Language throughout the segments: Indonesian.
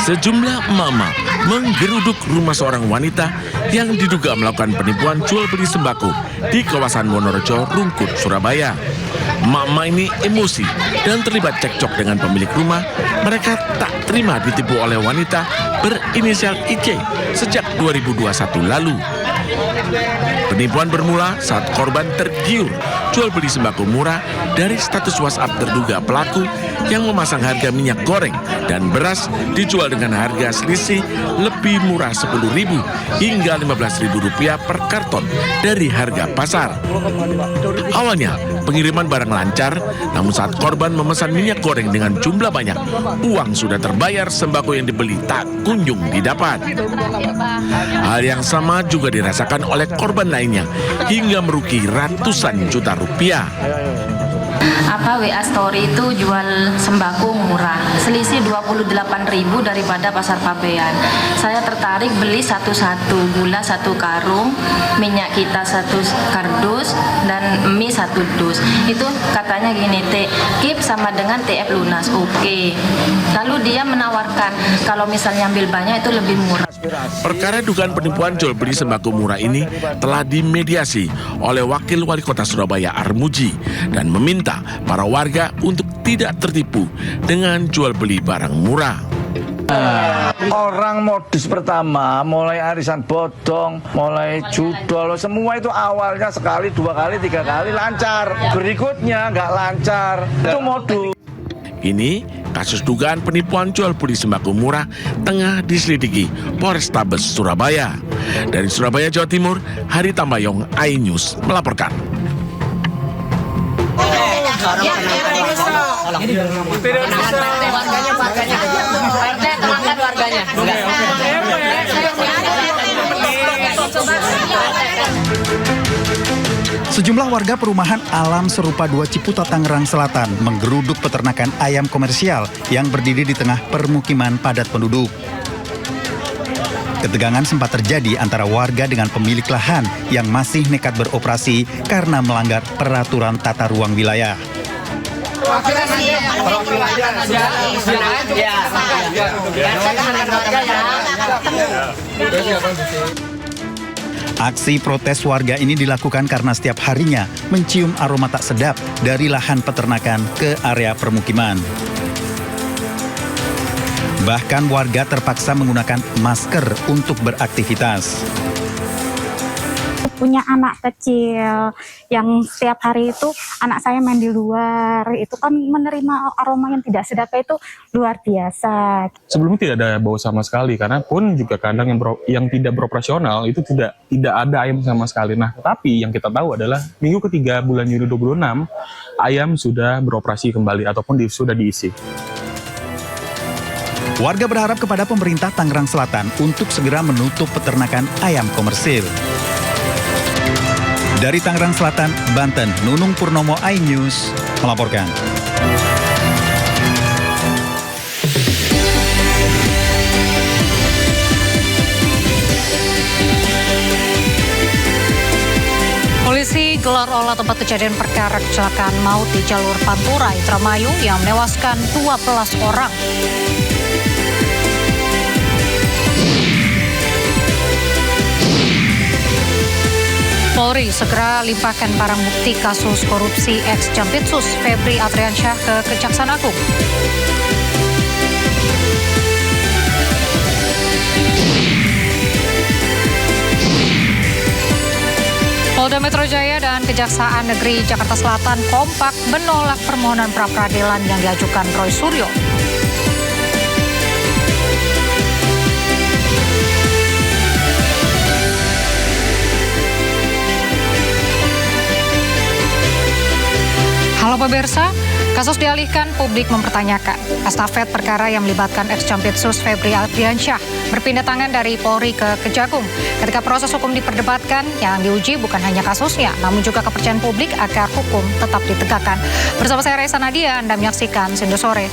Sejumlah emak-emak menggeruduk rumah seorang wanita yang diduga melakukan penipuan jual beli sembako di kawasan Wonorejo, Rungkut, Surabaya. Emak-emak ini emosi dan terlibat cekcok dengan pemilik rumah. Mereka tak terima ditipu oleh wanita berinisial IC sejak 2021 lalu. Penipuan bermula saat korban tergiur jual beli sembako murah dari status WhatsApp terduga pelaku yang memasang harga minyak goreng dan beras dijual dengan harga selisih lebih murah Rp10.000 hingga Rp15.000 per karton dari harga pasar. Awalnya pengiriman barang lancar, namun saat korban memesan minyak goreng dengan jumlah banyak, uang sudah terbayar, sembako yang dibeli tak kunjung didapat. Hal yang sama juga dirasakan oleh korban lainnya hingga merugi ratusan juta rupiah. WA Story itu jual sembako murah, selisih 28.000 daripada pasar Pabean. Saya tertarik beli satu-satu, gula 1 karung, minyak kita 1 kardus, dan mie 1 dus. Itu katanya gini, KIP sama dengan TF lunas, oke. Lalu dia menawarkan kalau misalnya ambil banyak itu lebih murah. Perkara dugaan penipuan jual beli sembako murah ini telah dimediasi oleh Wakil Wali Kota Surabaya Armuji dan meminta para warga untuk tidak tertipu dengan jual beli barang murah. Orang modus pertama, mulai arisan bodong, mulai judol, semua itu awalnya sekali, 2 kali, 3 kali lancar. Berikutnya nggak lancar, itu modus. Ini kasus dugaan penipuan jual beli sembako murah tengah diselidiki Polrestabes Surabaya. Dari Surabaya, Jawa Timur, Hari Tambayong, iNews melaporkan. Sejumlah warga perumahan Alam Serupa 2 Ciputat, Tangerang Selatan menggeruduk peternakan ayam komersial yang berdiri di tengah permukiman padat penduduk. Ketegangan sempat terjadi antara warga dengan pemilik lahan yang masih nekat beroperasi karena melanggar peraturan tata ruang wilayah. Aksi protes warga ini dilakukan karena setiap harinya mencium aroma tak sedap dari lahan peternakan ke area permukiman. Bahkan warga terpaksa menggunakan masker untuk beraktivitas. Punya anak kecil yang setiap hari itu anak saya main di luar, itu kan menerima aroma yang tidak sedap itu luar biasa. Sebelumnya tidak ada bau sama sekali, karena pun juga kandang yang tidak beroperasional itu tidak ada ayam sama sekali. Nah, tetapi yang kita tahu adalah minggu ketiga bulan Juni 2026 ayam sudah beroperasi kembali ataupun sudah diisi. Warga berharap kepada pemerintah Tangerang Selatan untuk segera menutup peternakan ayam komersil. Dari Tangerang Selatan, Banten, Nunung Purnomo, iNews melaporkan. Polisi gelar olah tempat kejadian perkara kecelakaan maut di jalur Pantura, Indramayu yang menewaskan 12 orang. Polri segera limpahkan barang bukti kasus korupsi ex-Jampitsus Febri Adriansyah ke Kejaksaan Agung. Polda Metro Jaya dan Kejaksaan Negeri Jakarta Selatan kompak menolak permohonan pra-peradilan yang diajukan Roy Suryo. Halo pemirsa, kasus dialihkan, publik mempertanyakan. Estafet perkara yang melibatkan ex-Jampitsus Febri Adriansyah berpindah tangan dari Polri ke Kejagung. Ketika proses hukum diperdebatkan, yang diuji bukan hanya kasusnya, namun juga kepercayaan publik agar hukum tetap ditegakkan. Bersama saya Reza Nadia, Anda menyaksikan Sindo Sore.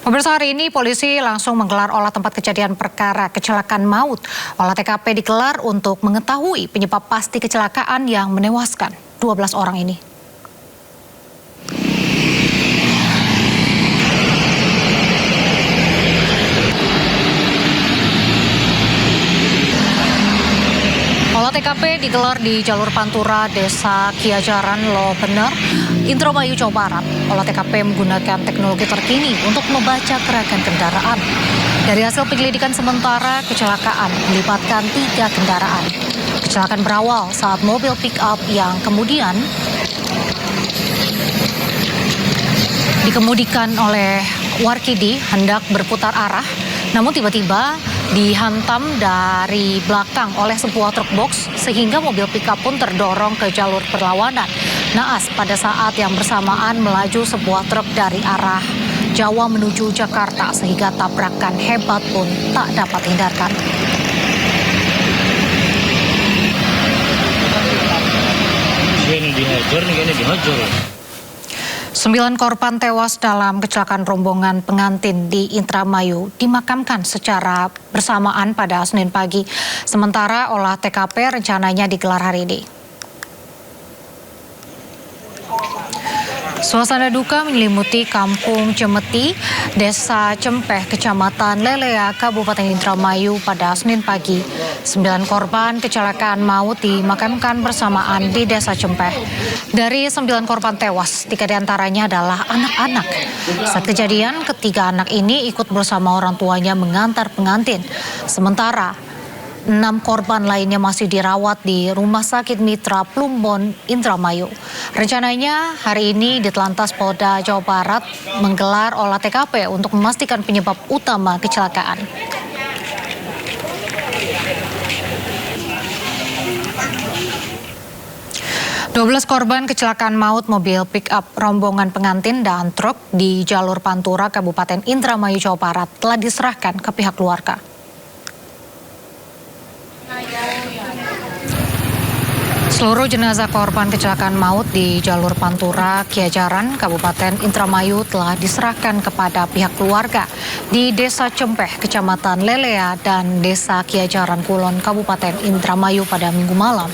Pemirsa, hari ini polisi langsung menggelar olah tempat kejadian perkara kecelakaan maut. Olah TKP digelar untuk mengetahui penyebab pasti kecelakaan yang menewaskan 12 orang ini. TKP digelar di jalur Pantura, Desa Kiajaran, Lo Bener, Indramayu, Jawa Barat. Olah TKP menggunakan teknologi terkini untuk membaca gerakan kendaraan. Dari hasil penyelidikan sementara, kecelakaan melibatkan 3 kendaraan. Kecelakaan berawal saat mobil pick-up yang kemudian dikemudikan oleh Warkidi hendak berputar arah, namun tiba-tiba dihantam dari belakang oleh sebuah truk box sehingga mobil pickup pun terdorong ke jalur berlawanan. Naas pada saat yang bersamaan melaju sebuah truk dari arah Jawa menuju Jakarta sehingga tabrakan hebat pun tak dapat dihindarkan. Ini dihajar. 9 korban tewas dalam kecelakaan rombongan pengantin di Indramayu dimakamkan secara bersamaan pada Senin pagi. Sementara olah TKP rencananya digelar hari ini. Suasana duka menyelimuti Kampung Cemeti, Desa Cempeh, Kecamatan Lelea, Kabupaten Indramayu pada Senin pagi. 9 korban kecelakaan maut dimakamkan bersamaan di Desa Cempeh. Dari 9 korban tewas, 3 diantaranya adalah anak-anak. Saat kejadian, ketiga anak ini ikut bersama orang tuanya mengantar pengantin. Sementara 6 korban lainnya masih dirawat di Rumah Sakit Mitra Plumbon, Indramayu. Rencananya hari ini Ditlantas Polda Jawa Barat menggelar olah TKP untuk memastikan penyebab utama kecelakaan. Dua 12 korban kecelakaan maut mobil pick-up rombongan pengantin dan truk di jalur Pantura, Kabupaten Indramayu, Jawa Barat telah diserahkan ke pihak keluarga. Seluruh jenazah korban kecelakaan maut di jalur Pantura, Kiajaran, Kabupaten Indramayu telah diserahkan kepada pihak keluarga di Desa Cempeh, Kecamatan Lelea, dan Desa Kiajaran Kulon, Kabupaten Indramayu pada Minggu malam.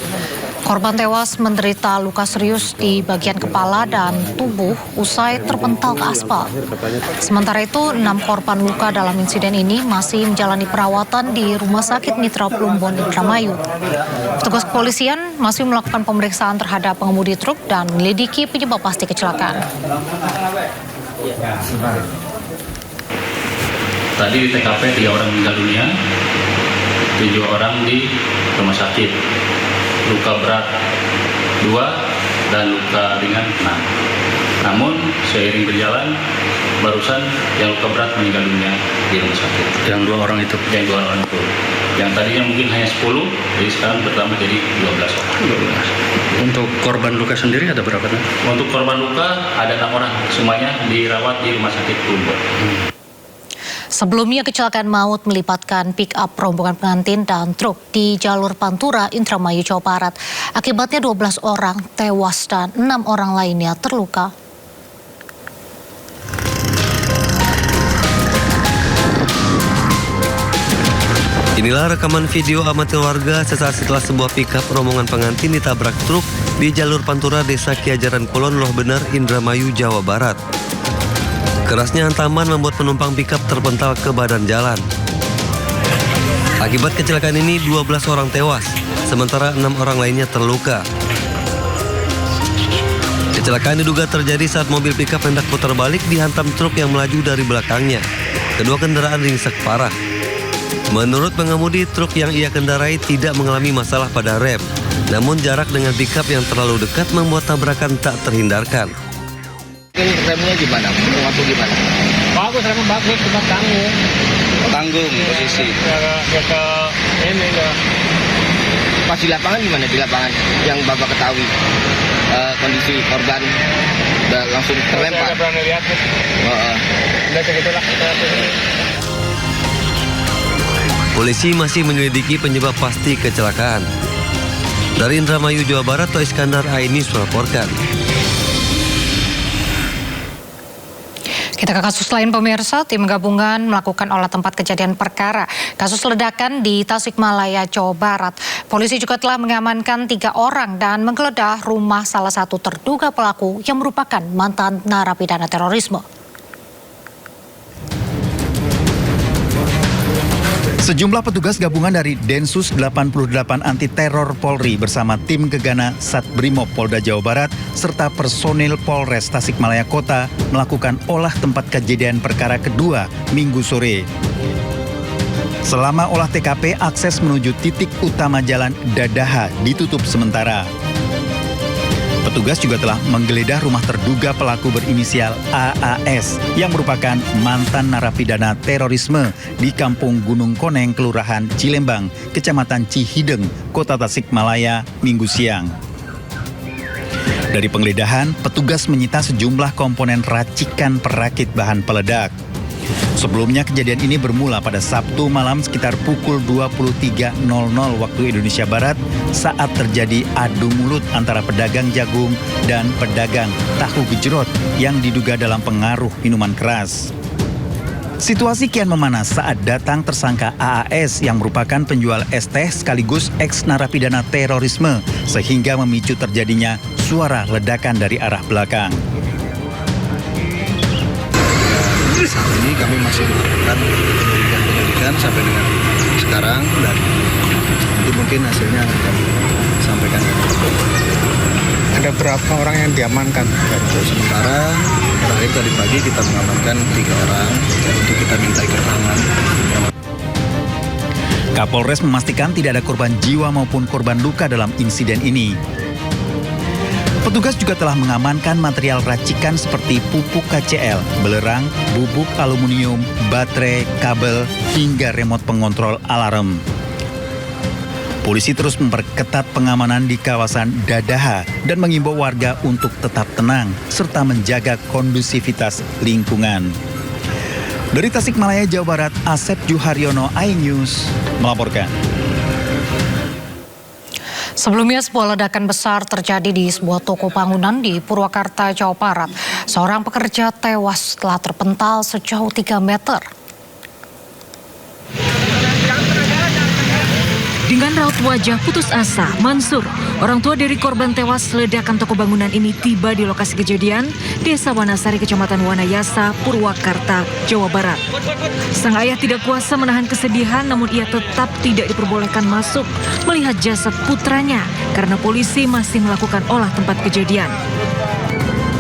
Korban tewas menderita luka serius di bagian kepala dan tubuh usai terpental ke aspal. Sementara itu, 6 korban luka dalam insiden ini masih menjalani perawatan di Rumah Sakit Mitra Plumbon, Indramayu. Petugas kepolisian masih melakukan pemeriksaan terhadap pengemudi truk dan menyelidiki penyebab pasti kecelakaan. Tadi di TKP 3 orang meninggal dunia, 7 orang di rumah sakit. Luka berat 2 dan luka ringan 6. Namun seiring berjalan barusan yang luka berat meninggal dunia di rumah sakit. Yang 2 orang itu? Yang 2 orang itu. Yang tadinya mungkin hanya 10, jadi sekarang bertambah jadi 12 orang. 12. Untuk korban luka sendiri ada berapa? Untuk korban luka ada 6 orang, semuanya dirawat di rumah sakit Plumbon. Sebelumnya kecelakaan maut melibatkan pick-up rombongan pengantin dan truk di jalur Pantura, Indramayu, Jawa Barat. Akibatnya 12 orang tewas dan 6 orang lainnya terluka. Inilah rekaman video amatir warga sesaat setelah sebuah pick-up rombongan pengantin ditabrak truk di jalur Pantura, Desa Kiajaran Kulon, Loh Bener, Indramayu, Jawa Barat. Kerasnya hantaman membuat penumpang pick-up terpental ke badan jalan. Akibat kecelakaan ini 12 orang tewas, sementara 6 orang lainnya terluka. Kecelakaan diduga terjadi saat mobil pick-up hendak putar balik dihantam truk yang melaju dari belakangnya. Kedua kendaraan ringsek parah. Menurut pengemudi, truk yang ia kendarai tidak mengalami masalah pada rem. Namun jarak dengan pick-up yang terlalu dekat membuat tabrakan tak terhindarkan. Remnya gimana? Waktu gimana? Bagus, remnya bagus, cuma tanggung. Tanggung posisi. Ya ini ya. Pas di lapangan gimana? Di lapangan yang Bapak ketahui kondisi korban udah langsung terlempar. Saya berani lihat. Udah segitulah. Polisi masih menyelidiki penyebab pasti kecelakaan. Dari Indramayu, Jawa Barat, Toh Iskandar, iNews melaporkan. Kita ke kasus lain pemirsa, tim gabungan melakukan olah tempat kejadian perkara kasus ledakan di Tasikmalaya, Jawa Barat. Polisi juga telah mengamankan 3 orang dan menggeledah rumah salah satu terduga pelaku yang merupakan mantan narapidana terorisme. Sejumlah petugas gabungan dari Densus 88 Anti Teror Polri bersama tim Gegana Satbrimob Polda Jawa Barat serta personil Polres Tasikmalaya Kota melakukan olah tempat kejadian perkara kedua Minggu sore. Selama olah TKP, akses menuju titik utama jalan Dadaha ditutup sementara. Petugas juga telah menggeledah rumah terduga pelaku berinisial AAS yang merupakan mantan narapidana terorisme di Kampung Gunung Koneng, Kelurahan Cilembang, Kecamatan Cihideng, Kota Tasikmalaya, Minggu siang. Dari penggeledahan, petugas menyita sejumlah komponen racikan perakit bahan peledak. Sebelumnya kejadian ini bermula pada Sabtu malam sekitar pukul 23.00 waktu Indonesia Barat saat terjadi adu mulut antara pedagang jagung dan pedagang tahu gejrot yang diduga dalam pengaruh minuman keras. Situasi kian memanas saat datang tersangka AAS yang merupakan penjual es teh sekaligus ex-narapidana terorisme sehingga memicu terjadinya suara ledakan dari arah belakang. Saat ini kami masih melakukan penyelidikan sampai dengan sekarang dan nanti mungkin hasilnya akan kami sampaikan. Ada berapa orang yang diamankan? Untuk sementara terakhir tadi pagi kita mengamankan 3 orang untuk kita minta keterangan. Kapolres memastikan tidak ada korban jiwa maupun korban luka dalam insiden ini. Petugas juga telah mengamankan material racikan seperti pupuk KCL, belerang, bubuk aluminium, baterai, kabel, hingga remote pengontrol alarm. Polisi terus memperketat pengamanan di kawasan Dadaha dan mengimbau warga untuk tetap tenang serta menjaga kondusivitas lingkungan. Dari Tasikmalaya, Jawa Barat, Asep Juharyono, iNews melaporkan. Sebelumnya, sebuah ledakan besar terjadi di sebuah toko bangunan di Purwakarta, Jawa Barat. Seorang pekerja tewas setelah terpental sejauh 3 meter. Dengan raut wajah putus asa, Mansur, orang tua dari korban tewas ledakan toko bangunan ini tiba di lokasi kejadian, Desa Wanasari, Kecamatan Wanayasa, Purwakarta, Jawa Barat. Sang ayah tidak kuasa menahan kesedihan, namun ia tetap tidak diperbolehkan masuk melihat jasad putranya karena polisi masih melakukan olah tempat kejadian.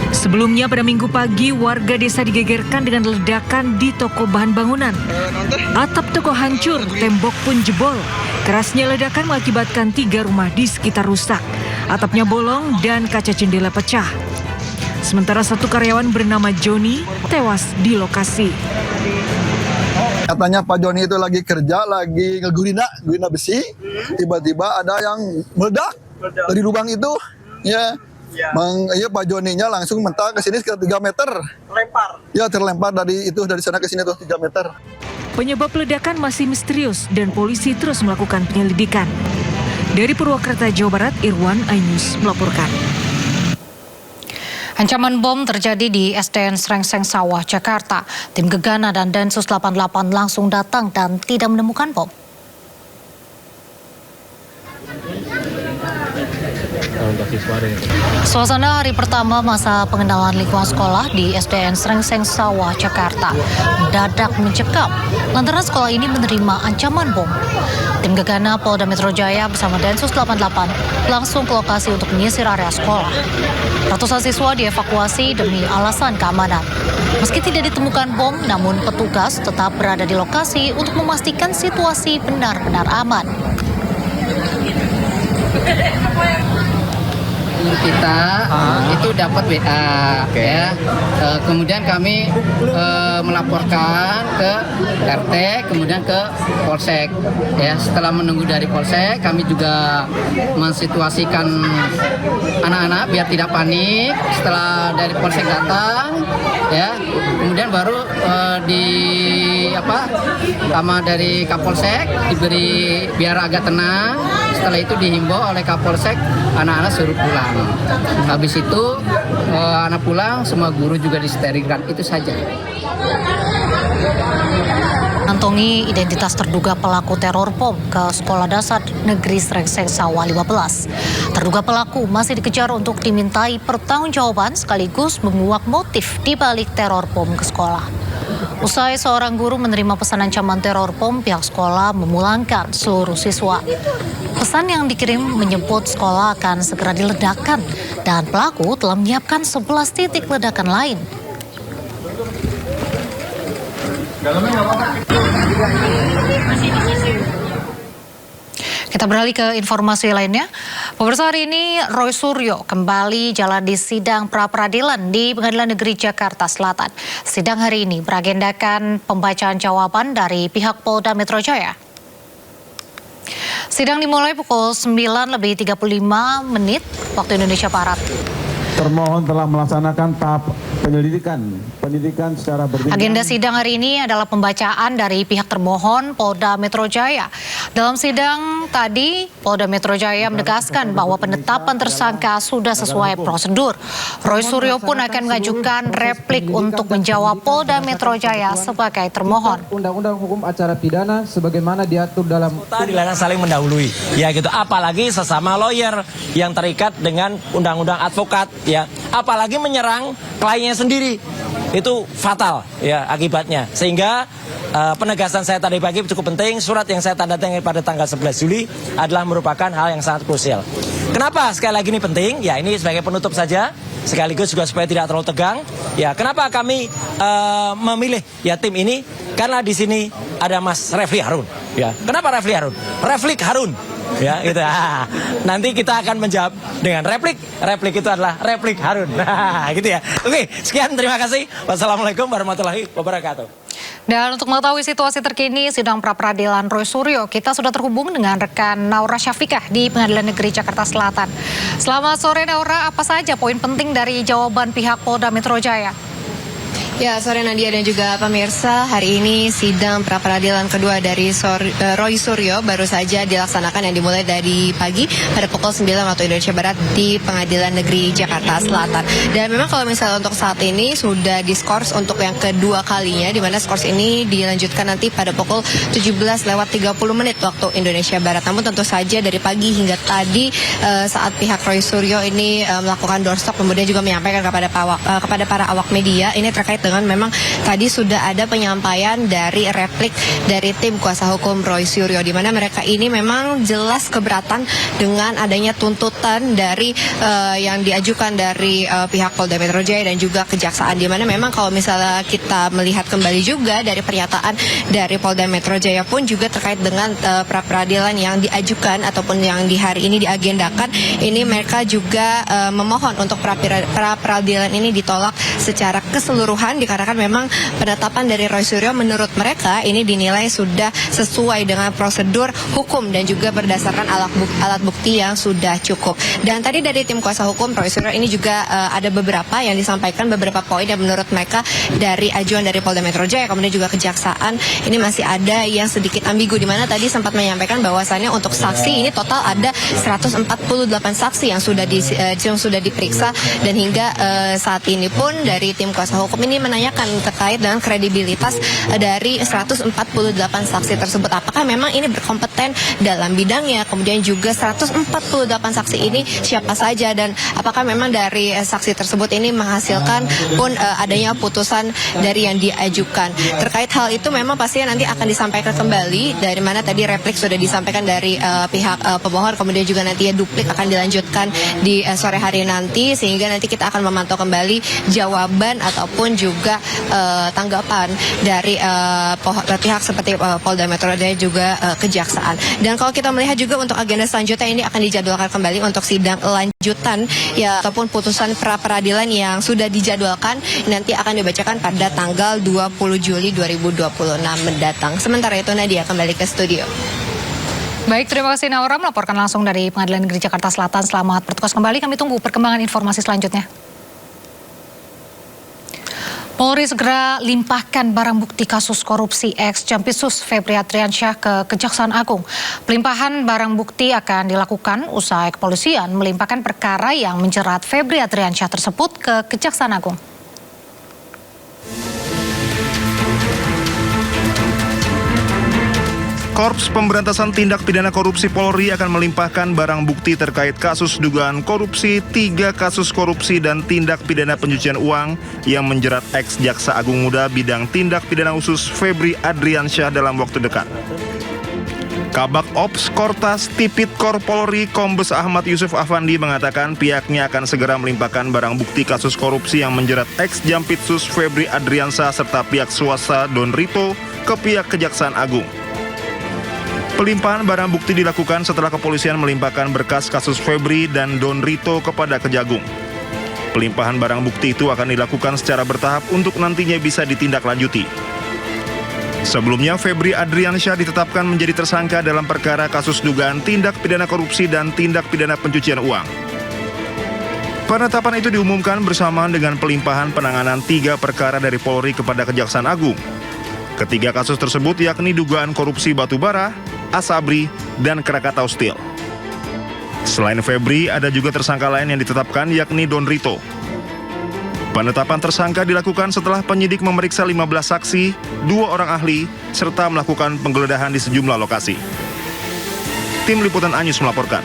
Sebelumnya pada Minggu pagi, warga desa digegerkan dengan ledakan di toko bahan bangunan. Atap toko hancur, tembok pun jebol. Kerasnya ledakan mengakibatkan 3 rumah di sekitar rusak. Atapnya bolong dan kaca jendela pecah. Sementara satu karyawan bernama Joni tewas di lokasi. Katanya Pak Joni itu lagi kerja, lagi ngegurina besi. Tiba-tiba ada yang meledak dari lubang itu. Ya. Iya, Pak Joninya langsung mental ke sini sekitar 3 meter. Terlempar? Ya, terlempar dari sana ke sini tuh 3 meter. Penyebab ledakan masih misterius dan polisi terus melakukan penyelidikan. Dari Purwakarta, Jawa Barat, Irwan, iNews melaporkan. Ancaman bom terjadi di SDN Srengseng Sawah, Jakarta. Tim Gegana dan Densus 88 langsung datang dan tidak menemukan bom. Suasana hari pertama masa pengenalan lingkungan sekolah di SDN Srengseng Sawah, Jakarta mendadak mencekam lantaran sekolah ini menerima ancaman bom. Tim Gegana Polda Metro Jaya bersama Densus 88 langsung ke lokasi untuk menyisir area sekolah. Ratusan siswa dievakuasi demi alasan keamanan. Meski tidak ditemukan bom, namun petugas tetap berada di lokasi untuk memastikan situasi benar-benar aman. Kita itu dapat WA, ya. Kemudian kami melaporkan ke RT, kemudian ke Polsek. Ya, setelah menunggu dari Polsek, kami juga mensituasikan anak-anak biar tidak panik. Setelah dari Polsek datang, ya, kemudian baru sama dari Kapolsek diberi biar agak tenang. Setelah itu dihimbau oleh Kapolsek, anak-anak suruh pulang. Habis itu anak pulang, semua guru juga disterilkan, itu saja. Kantongi identitas terduga pelaku teror bom ke Sekolah Dasar Negeri Srengseng Sawah 15. Terduga pelaku masih dikejar untuk dimintai pertanggungjawaban sekaligus menguak motif di balik teror bom ke sekolah. Usai seorang guru menerima pesanan ancaman teror bom, pihak sekolah memulangkan seluruh siswa. Pesan yang dikirim menyebut sekolah akan segera diledakkan dan pelaku telah menyiapkan 11 titik ledakan lain. Kita beralih ke informasi lainnya. Pemirsa, hari ini Roy Suryo kembali jalani sidang pra-peradilan di Pengadilan Negeri Jakarta Selatan. Sidang hari ini beragendakan pembacaan jawaban dari pihak Polda Metro Jaya. Sidang dimulai pukul 9:35 waktu Indonesia Barat. Termohon telah melaksanakan tahap penyidikan secara berjenjang. Agenda sidang hari ini adalah pembacaan dari pihak termohon Polda Metro Jaya. Dalam sidang tadi, Polda Metro Jaya menegaskan bahwa penetapan tersangka sudah sesuai prosedur. Roy Suryo pun akan mengajukan replik untuk menjawab Polda Metro Jaya sebagai termohon. Undang-undang hukum acara pidana sebagaimana diatur dalam dilarang saling mendahului, ya gitu. Apalagi sesama lawyer yang terikat dengan undang-undang advokat, ya. Apalagi menyerang kliennya sendiri, itu fatal ya akibatnya. Sehingga penegasan saya tadi pagi cukup penting. Surat yang saya tanda tangan pada tanggal 11 Juli adalah merupakan hal yang sangat krusial. Kenapa sekali lagi ini penting? Ya, ini sebagai penutup saja, sekaligus juga supaya tidak terlalu tegang. Ya, kenapa kami memilih ya tim ini? Karena di sini ada Mas Refli Harun. Ya, kenapa Refli Harun? Reflik Harun. Ya, gitu. Nanti kita akan menjawab dengan replik. Replik itu adalah replik Harun. Gitu ya. Oke, sekian, terima kasih. Wassalamualaikum warahmatullahi wabarakatuh. Dan untuk mengetahui situasi terkini sidang pra-peradilan Roy Suryo, kita sudah terhubung dengan rekan Naura Syafikah di Pengadilan Negeri Jakarta Selatan. Selamat sore Naura, apa saja poin penting dari jawaban pihak Polda Metro Jaya? Ya, sore Nadia dan juga pemirsa, hari ini sidang pra-peradilan kedua dari Roy Suryo baru saja dilaksanakan yang dimulai dari pagi pada pukul 9 waktu Indonesia Barat di Pengadilan Negeri Jakarta Selatan. Dan memang kalau misalnya untuk saat ini sudah diskors untuk yang kedua kalinya, di mana skors ini dilanjutkan nanti pada pukul 17:30 waktu Indonesia Barat. Namun tentu saja dari pagi hingga tadi saat pihak Roy Suryo ini melakukan doorstop, kemudian juga menyampaikan kepada para awak media, ini terkait dengan memang tadi sudah ada penyampaian dari replik dari tim kuasa hukum Roy Suryo, di mana mereka ini memang jelas keberatan dengan adanya tuntutan dari yang diajukan dari pihak Polda Metro Jaya dan juga Kejaksaan, di mana memang kalau misalnya kita melihat kembali juga dari pernyataan dari Polda Metro Jaya pun juga terkait dengan pra-peradilan yang diajukan ataupun yang di hari ini diagendakan, ini mereka juga memohon untuk pra-peradilan ini ditolak secara keseluruhan, dikarenakan memang penetapan dari Roy Suryo menurut mereka ini dinilai sudah sesuai dengan prosedur hukum dan juga berdasarkan alat bukti yang sudah cukup. Dan tadi dari tim kuasa hukum Roy Suryo ini juga ada beberapa yang disampaikan, beberapa poin yang menurut mereka dari ajuan dari Polda Metro Jaya kemudian juga Kejaksaan ini masih ada yang sedikit ambigu, di mana tadi sempat menyampaikan bahwasannya untuk saksi ini total ada 148 saksi yang sudah diperiksa, dan hingga saat ini pun dari tim kuasa hukum ini menanyakan terkait dengan kredibilitas dari 148 saksi tersebut. Apakah memang ini berkompeten dalam bidangnya? Kemudian juga 148 saksi ini siapa saja, dan apakah memang dari saksi tersebut ini menghasilkan pun adanya putusan dari yang diajukan. Terkait hal itu memang pastinya nanti akan disampaikan kembali, dari mana tadi replik sudah disampaikan dari pihak pemohon, kemudian juga nanti duplik akan dilanjutkan di sore hari nanti, sehingga nanti kita akan memantau kembali jawaban ataupun juga tanggapan dari pihak seperti Polda Metro Jaya juga Kejaksaan. Dan kalau kita melihat juga untuk agenda selanjutnya ini akan dijadwalkan kembali untuk sidang lanjutan ya ataupun putusan pra-peradilan yang sudah dijadwalkan nanti akan dibacakan pada tanggal 20 Juli 2026 mendatang. Sementara itu Nadia kembali ke studio. Baik, terima kasih Naura melaporkan langsung dari Pengadilan Negeri Jakarta Selatan. Selamat bertugas kembali, kami tunggu perkembangan informasi selanjutnya. Polri segera limpahkan barang bukti kasus korupsi ex-Jampitsus Febri Adriansyah ke Kejaksaan Agung. Pelimpahan barang bukti akan dilakukan usai kepolisian melimpahkan perkara yang menjerat Febri Adriansyah tersebut ke Kejaksaan Agung. Korps Pemberantasan Tindak Pidana Korupsi Polri akan melimpahkan barang bukti terkait kasus dugaan korupsi 3 kasus korupsi dan tindak pidana pencucian uang yang menjerat ex-Jaksa Agung Muda bidang tindak pidana khusus Febri Adriansyah dalam waktu dekat. Kabak Ops Kortas Tipikor Polri Kombes Ahmad Yusuf Afandi mengatakan pihaknya akan segera melimpahkan barang bukti kasus korupsi yang menjerat ex-Jampitsus Febri Adriansyah serta pihak swasta Don Rito ke pihak Kejaksaan Agung. Pelimpahan barang bukti dilakukan setelah kepolisian melimpahkan berkas kasus Febri dan Don Rito kepada Kejagung. Pelimpahan barang bukti itu akan dilakukan secara bertahap untuk nantinya bisa ditindaklanjuti. Sebelumnya, Febri Adriansyah ditetapkan menjadi tersangka dalam perkara kasus dugaan tindak pidana korupsi dan tindak pidana pencucian uang. Penetapan itu diumumkan bersamaan dengan pelimpahan penanganan 3 perkara dari Polri kepada Kejaksaan Agung. Ketiga kasus tersebut yakni dugaan korupsi batubara, Asabri, dan Krakatau Steel. Selain Febri, ada juga tersangka lain yang ditetapkan yakni Don Rito. Penetapan tersangka dilakukan setelah penyidik memeriksa 15 saksi, 2 orang ahli, serta melakukan penggeledahan di sejumlah lokasi. Tim Liputan Anyus melaporkan.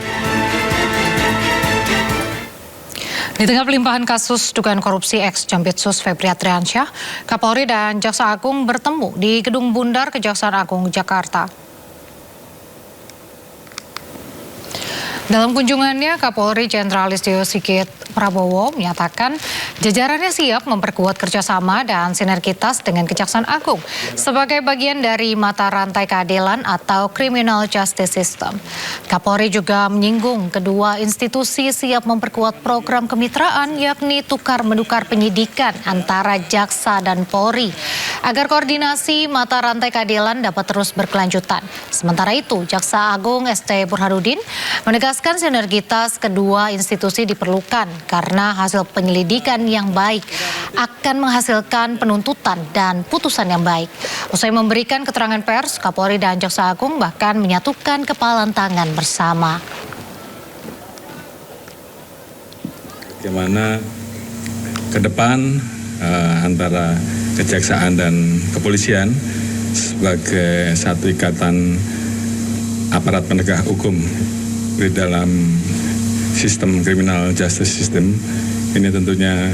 Di tengah pelimpahan kasus dugaan korupsi ex-Jampitsus Febri Adriansyah, Kapolri dan Jaksa Agung bertemu di Gedung Bundar Kejaksaan Agung Jakarta. Dalam kunjungannya, Kapolri Jenderal Listio Sigit Prabowo menyatakan jajarannya siap memperkuat kerjasama dan sinergitas dengan Kejaksaan Agung sebagai bagian dari mata rantai keadilan atau criminal justice system. Kapolri juga menyinggung kedua institusi siap memperkuat program kemitraan yakni tukar-menukar penyidikan antara Jaksa dan Polri agar koordinasi mata rantai keadilan dapat terus berkelanjutan. Sementara itu, Jaksa Agung ST Burhanuddin menegaskan sinergitas kedua institusi diperlukan karena hasil penyelidikan yang baik akan menghasilkan penuntutan dan putusan yang baik. Usai memberikan keterangan pers, Kapolri dan Jaksa Agung bahkan menyatukan kepalan tangan bersama. Bagaimana ke depan antara Kejaksaan dan Kepolisian sebagai satu ikatan aparat penegak hukum di dalam sistem criminal justice system ini tentunya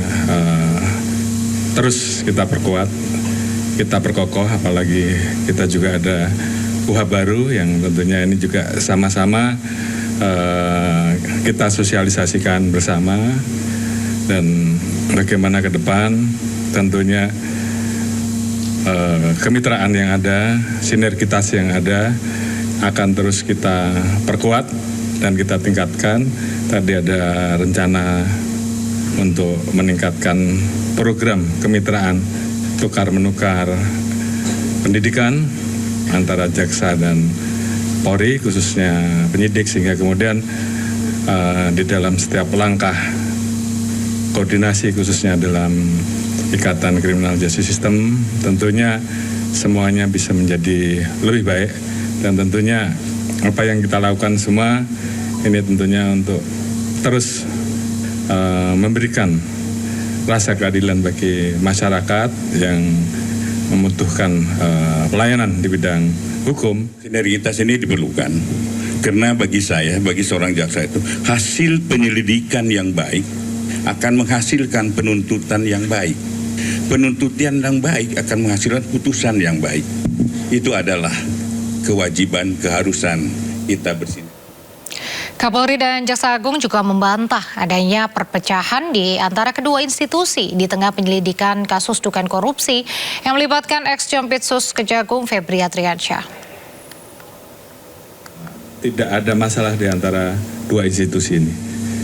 terus kita perkuat, kita perkokoh, apalagi kita juga ada KUHP baru yang tentunya ini juga sama-sama kita sosialisasikan bersama dan bagaimana ke depan tentunya kemitraan yang ada, sinergitas yang ada akan terus kita perkuat dan kita tingkatkan. Tadi ada rencana untuk meningkatkan program kemitraan tukar-menukar pendidikan antara Jaksa dan Polri, khususnya penyidik, sehingga kemudian di dalam setiap langkah koordinasi khususnya dalam ikatan criminal justice system tentunya semuanya bisa menjadi lebih baik dan tentunya apa yang kita lakukan semua ini tentunya untuk terus memberikan rasa keadilan bagi masyarakat yang membutuhkan pelayanan di bidang hukum. Sinergitas ini diperlukan karena bagi saya, bagi seorang jaksa itu hasil penyelidikan yang baik akan menghasilkan penuntutan yang baik. Penuntutan yang baik akan menghasilkan putusan yang baik. Itu adalah kewajiban, keharusan kita bersini. Kapolri dan Jaksa Agung juga membantah adanya perpecahan di antara kedua institusi di tengah penyelidikan kasus dugaan korupsi yang melibatkan ex-Jampitsus Kejagung Febri Adriansyah. Tidak ada masalah di antara dua institusi ini.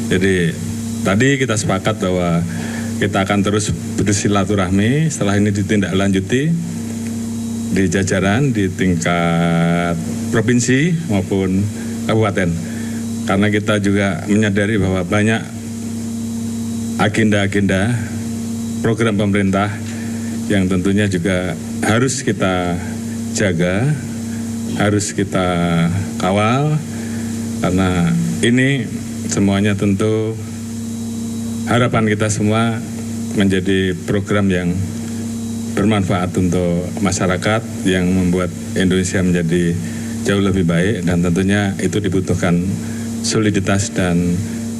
Jadi tadi kita sepakat bahwa kita akan terus bersilaturahmi setelah ini ditindaklanjuti di jajaran di tingkat provinsi maupun kabupaten. Karena kita juga menyadari bahwa banyak agenda-agenda program pemerintah yang tentunya juga harus kita jaga, harus kita kawal, karena ini semuanya tentu harapan kita semua menjadi program yang bermanfaat untuk masyarakat yang membuat Indonesia menjadi jauh lebih baik, dan tentunya itu dibutuhkan soliditas dan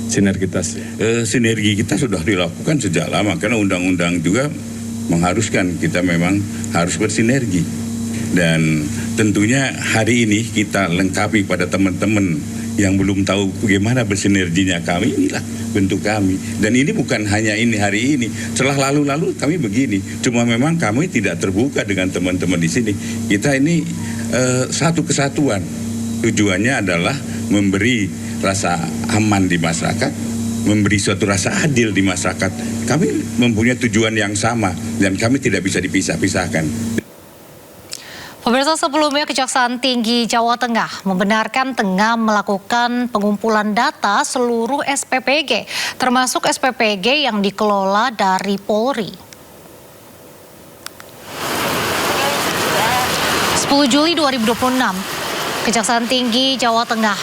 sinergitas. Sinergi kita sudah dilakukan sejak lama karena undang-undang juga mengharuskan kita memang harus bersinergi. Dan tentunya hari ini kita lengkapi pada teman-teman yang belum tahu bagaimana bersinerginya kami, inilah bentuk kami. Dan ini bukan hanya ini hari ini, setelah lalu-lalu kami begini. Cuma memang kami tidak terbuka dengan teman-teman di sini. Kita ini satu kesatuan. Tujuannya adalah memberi rasa aman di masyarakat, memberi suatu rasa adil di masyarakat. Kami mempunyai tujuan yang sama dan kami tidak bisa dipisah-pisahkan. Pemirsa, sebelumnya Kejaksaan Tinggi Jawa Tengah membenarkan tengah melakukan pengumpulan data seluruh SPPG, termasuk SPPG yang dikelola dari Polri. 10 Juli 2026, Kejaksaan Tinggi Jawa Tengah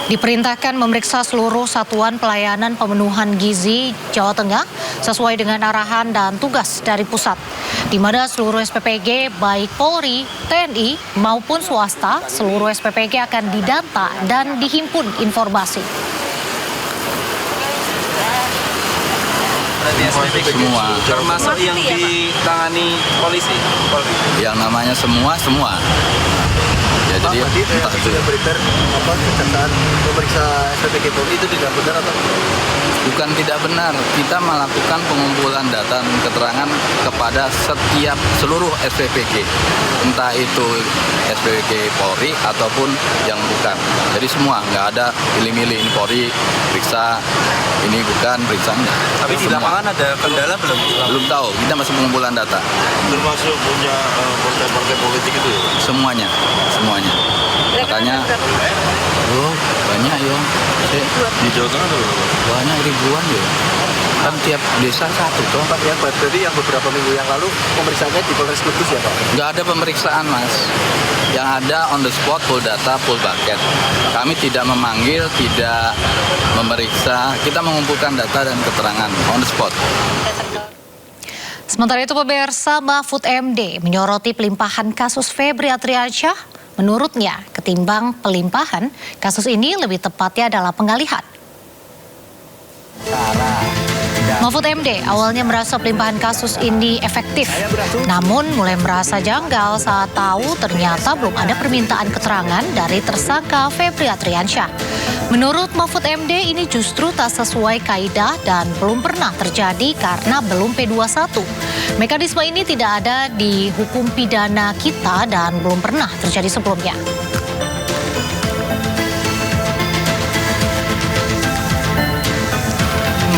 diperintahkan memeriksa seluruh satuan pelayanan pemenuhan gizi Jawa Tengah sesuai dengan arahan dan tugas dari pusat, di mana seluruh SPPG baik Polri, TNI maupun swasta, seluruh SPPG akan didata dan dihimpun informasi. Semua, termasuk yang ditangani polisi, yang namanya semua. Ya, jadi entah itu Kejaksaan memeriksa SPPG Polri itu tidak benar atau bukan tidak benar. Kita melakukan pengumpulan data dan keterangan kepada seluruh SPPG, entah itu SPPG Polri ataupun yang bukan. Jadi semua, nggak ada pilih-milih ini Polri periksa, ini bukan periksa enggak. Tapi di lapangan ada kendala belum? Belum tahu. Kita masih pengumpulan data. Termasuk punya partai-partai politik itu? Semuanya. Makanya, banyak ya. Di Jawa Tengah ada berapa? Banyak ribuan ya. Kan tiap desa satu toh. Jadi yang beberapa minggu yang lalu pemeriksaannya di Polres Kudus ya Pak? Nggak ada pemeriksaan Mas. Yang ada on the spot, full data, full bucket. Kami tidak memanggil, tidak memeriksa. Kita mengumpulkan data dan keterangan on the spot. Sementara itu, pemirsa, Mahfud MD menyoroti pelimpahan kasus Febri Adriansyah. Menurutnya, ketimbang pelimpahan, kasus ini lebih tepatnya adalah pengalihan. Mahfud MD awalnya merasa pelimpahan kasus ini efektif, namun mulai merasa janggal saat tahu ternyata belum ada permintaan keterangan dari tersangka Febri Adriansyah. Menurut Mahfud MD, ini justru tak sesuai kaidah dan belum pernah terjadi karena belum P21. Mekanisme ini tidak ada di hukum pidana kita dan belum pernah terjadi sebelumnya.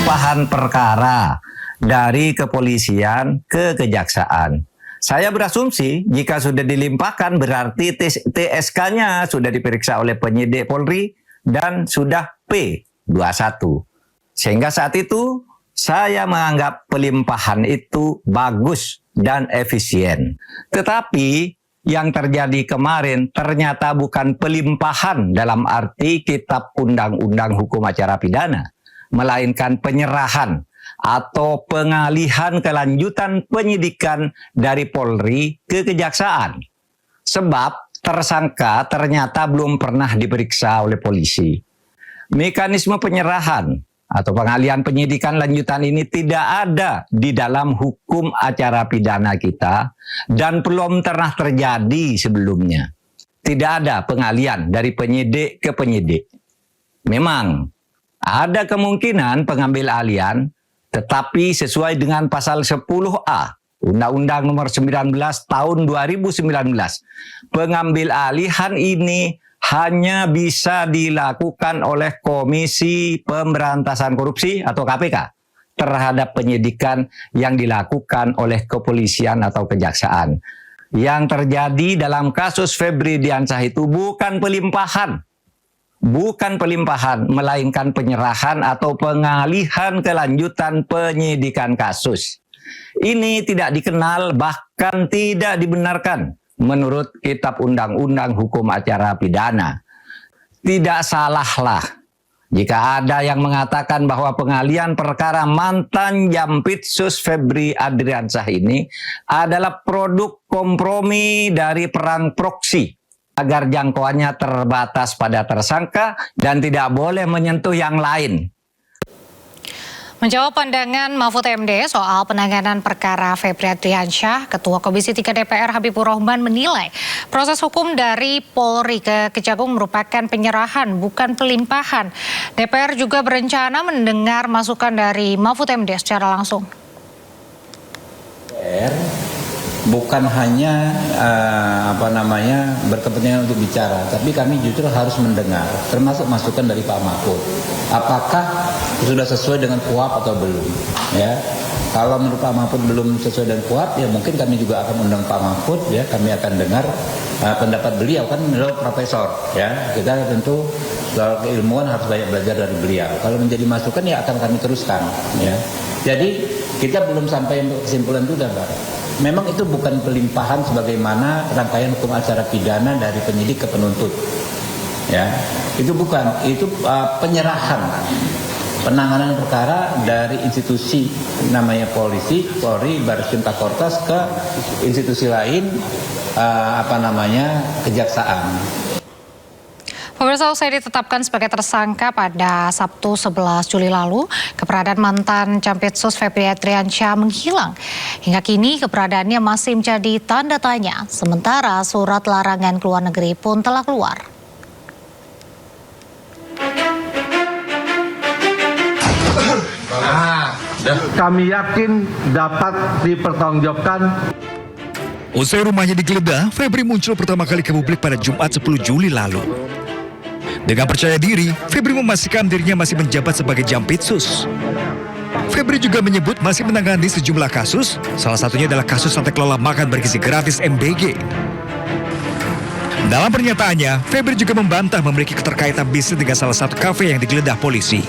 Pelimpahan perkara dari kepolisian ke kejaksaan. Saya berasumsi jika sudah dilimpahkan berarti TSK-nya sudah diperiksa oleh penyidik Polri dan sudah P21. Sehingga saat itu saya menganggap pelimpahan itu bagus dan efisien. Tetapi yang terjadi kemarin ternyata bukan pelimpahan dalam arti Kitab Undang-Undang Hukum Acara Pidana, melainkan penyerahan atau pengalihan kelanjutan penyidikan dari Polri ke kejaksaan. Sebab tersangka ternyata belum pernah diperiksa oleh polisi. Mekanisme penyerahan atau pengalihan penyidikan lanjutan ini tidak ada di dalam hukum acara pidana kita dan belum pernah terjadi sebelumnya. Tidak ada pengalihan dari penyidik ke penyidik. Memang ada kemungkinan pengambil alihan, tetapi sesuai dengan pasal 10A Undang-Undang Nomor 19 Tahun 2019, pengambil alihan ini hanya bisa dilakukan oleh Komisi Pemberantasan Korupsi atau KPK terhadap penyidikan yang dilakukan oleh kepolisian atau kejaksaan. Yang terjadi dalam kasus Febri Diansyah itu bukan pelimpahan, melainkan penyerahan atau pengalihan kelanjutan penyidikan kasus. Ini tidak dikenal, bahkan tidak dibenarkan menurut Kitab Undang-Undang Hukum Acara Pidana. Tidak salahlah Jika ada yang mengatakan bahwa pengalihan perkara mantan Jampitsus Febri Adriansyah ini adalah produk kompromi dari perang proksi agar jangkauannya terbatas pada tersangka dan tidak boleh menyentuh yang lain. Menjawab pandangan Mahfud MD soal penanganan perkara Febri Adriansyah, Ketua Komisi 3 DPR Habibur Rahman menilai proses hukum dari Polri ke Kejagung merupakan penyerahan, bukan pelimpahan. DPR juga berencana mendengar masukan dari Mahfud MD secara langsung. Bukan hanya berkepentingan untuk bicara, tapi kami justru harus mendengar, termasuk masukan dari Pak Mahfud. Apakah sudah sesuai dengan KUHP atau belum? Ya, kalau menurut Pak Mahfud belum sesuai dengan KUHP, ya mungkin kami juga akan undang Pak Mahfud. Ya, kami akan dengar pendapat beliau, kan beliau profesor. Ya, kita tentu soal keilmuan harus banyak belajar dari beliau. Kalau menjadi masukan ya akan kami teruskan. Ya, jadi kita belum sampai untuk kesimpulan itu, Pak. Memang itu bukan pelimpahan sebagaimana rangkaian hukum acara pidana dari penyidik ke penuntut. Ya, itu bukan, itu penyerahan penanganan perkara dari institusi namanya polisi, Polri, Bareskrim Kortas ke institusi lain, kejaksaan. Pemirsa, usai ditetapkan sebagai tersangka pada Sabtu 11 Juli lalu, keberadaan mantan Jampitsus Febri Adriansyah menghilang. Hingga kini keberadaannya masih menjadi tanda tanya, sementara surat larangan keluar negeri pun telah keluar. Kami yakin dapat dipertanggungjawabkan. Usai rumahnya digeledah, Febri muncul pertama kali ke publik pada Jumat 10 Juli lalu. Dengan percaya diri, Febri memastikan dirinya masih menjabat sebagai Jampitsus. Febri juga menyebut masih menangani sejumlah kasus, salah satunya adalah kasus tata kelola makan bergizi gratis MBG. Dalam pernyataannya, Febri juga membantah memiliki keterkaitan bisnis dengan salah satu kafe yang digeledah polisi.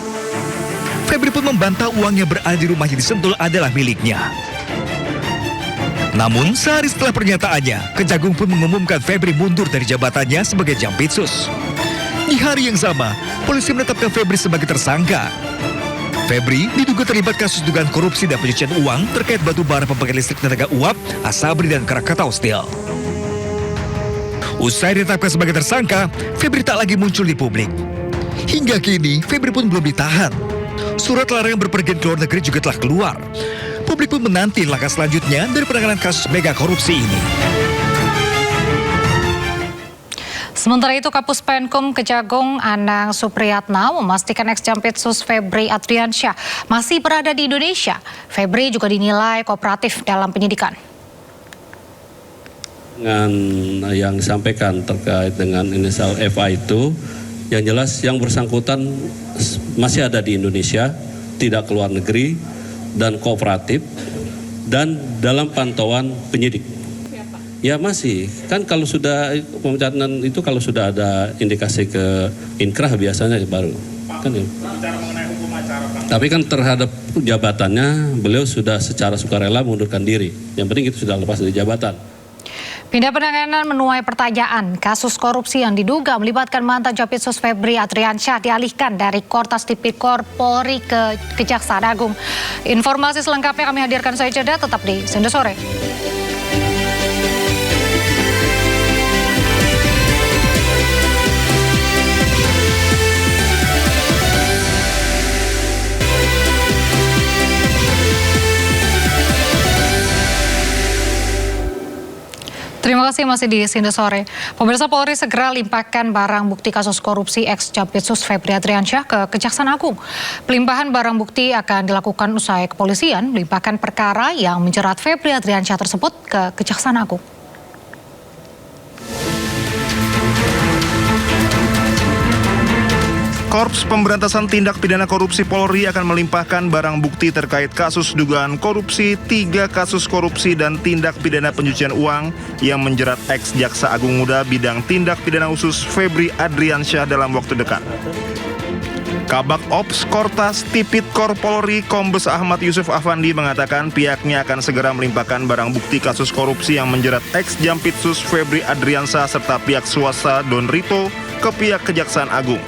Febri pun membantah uang yang berada di rumahnya di Sentul adalah miliknya. Namun, sehari setelah pernyataannya, Kejagung pun mengumumkan Febri mundur dari jabatannya sebagai Jampitsus. Di hari yang sama, polisi menetapkan Febri sebagai tersangka. Febri diduga terlibat kasus dugaan korupsi dan pencucian uang terkait batu bara pembangkit listrik tenaga uap, Asabri dan Krakatau Steel. Usai ditetapkan sebagai tersangka, Febri tak lagi muncul di publik. Hingga kini, Febri pun belum ditahan. Surat larangan berpergian ke luar negeri juga telah keluar. Publik pun menanti langkah selanjutnya dari penanganan kasus mega korupsi ini. Sementara itu, Kapus Penkum Kejagung Anang Supriyatna memastikan ex-Jampitsus Febri Adriansyah masih berada di Indonesia. Febri juga dinilai kooperatif dalam penyidikan. Dengan yang disampaikan terkait dengan inisial FA itu, yang jelas yang bersangkutan masih ada di Indonesia, tidak keluar negeri, dan kooperatif, dan dalam pantauan penyidik. Ya masih, kan kalau sudah pemecatan itu kalau sudah ada indikasi ke inkrah biasanya baru. Kan ya. Tapi kan terhadap jabatannya beliau sudah secara sukarela mengundurkan diri. Yang penting itu sudah lepas dari jabatan. Pindah penanganan menuai pertanyaan. Kasus korupsi yang diduga melibatkan mantan Jampitsus Febri Adriansyah dialihkan dari Kortas Tipikor Polri ke Kejaksaan Agung. Informasi selengkapnya kami hadirkan usai jeda, tetap di Sende Sore. Terima kasih, masih di Sinde Sore. Pemirsa, Polri segera limpahkan barang bukti kasus korupsi ex-Jampitsus Febri Adriansyah ke Kejaksaan Agung. Pelimpahan barang bukti akan dilakukan usai kepolisian melimpahkan perkara yang menjerat Febri Adriansyah tersebut ke Kejaksaan Agung. Korps Pemberantasan Tindak Pidana Korupsi Polri akan melimpahkan barang bukti terkait kasus dugaan korupsi, 3 kasus korupsi dan tindak pidana pencucian uang yang menjerat ex-Jaksa Agung Muda bidang tindak pidana khusus Febri Adriansyah dalam waktu dekat. Kabak Ops Kortas Tipikor Polri Kombes Ahmad Yusuf Afandi mengatakan pihaknya akan segera melimpahkan barang bukti kasus korupsi yang menjerat ex-Jampitsus Febri Adriansyah serta pihak swasta Don Rito ke pihak Kejaksaan Agung.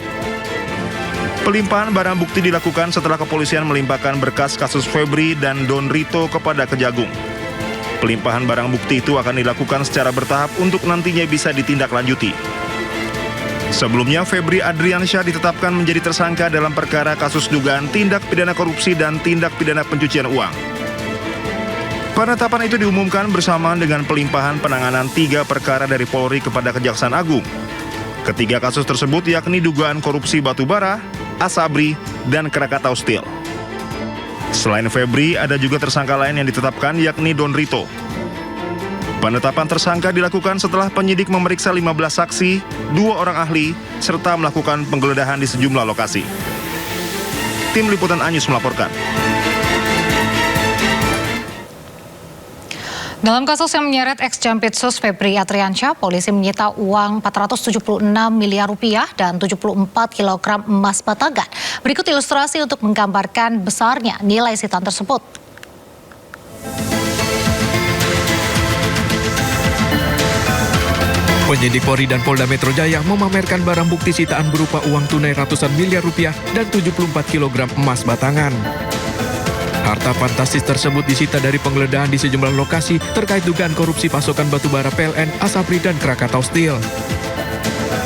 Pelimpahan barang bukti dilakukan setelah kepolisian melimpahkan berkas kasus Febri dan Don Rito kepada Kejagung. Pelimpahan barang bukti itu akan dilakukan secara bertahap untuk nantinya bisa ditindaklanjuti. Sebelumnya, Febri Adriansyah ditetapkan menjadi tersangka dalam perkara kasus dugaan tindak pidana korupsi dan tindak pidana pencucian uang. Penetapan itu diumumkan bersamaan dengan pelimpahan penanganan 3 perkara dari Polri kepada Kejaksaan Agung. Ketiga kasus tersebut yakni dugaan korupsi batubara, Asabri, dan Krakatau Steel. Selain Febri, ada juga tersangka lain yang ditetapkan yakni Don Rito. Penetapan tersangka dilakukan setelah penyidik memeriksa 15 saksi, 2 orang ahli, serta melakukan penggeledahan di sejumlah lokasi. Tim Liputan Anyus melaporkan. Dalam kasus yang menyeret ex-Jampitsus Febri Adriansyah, polisi menyita uang 476 miliar rupiah dan 74 kilogram emas batangan. Berikut ilustrasi untuk menggambarkan besarnya nilai sitaan tersebut. Penyidik Polri dan Polda Metro Jaya memamerkan barang bukti sitaan berupa uang tunai ratusan miliar rupiah dan 74 kilogram emas batangan. Harta fantastis tersebut disita dari penggeledahan di sejumlah lokasi terkait dugaan korupsi pasokan batubara PLN, Asabri, dan Krakatau Steel.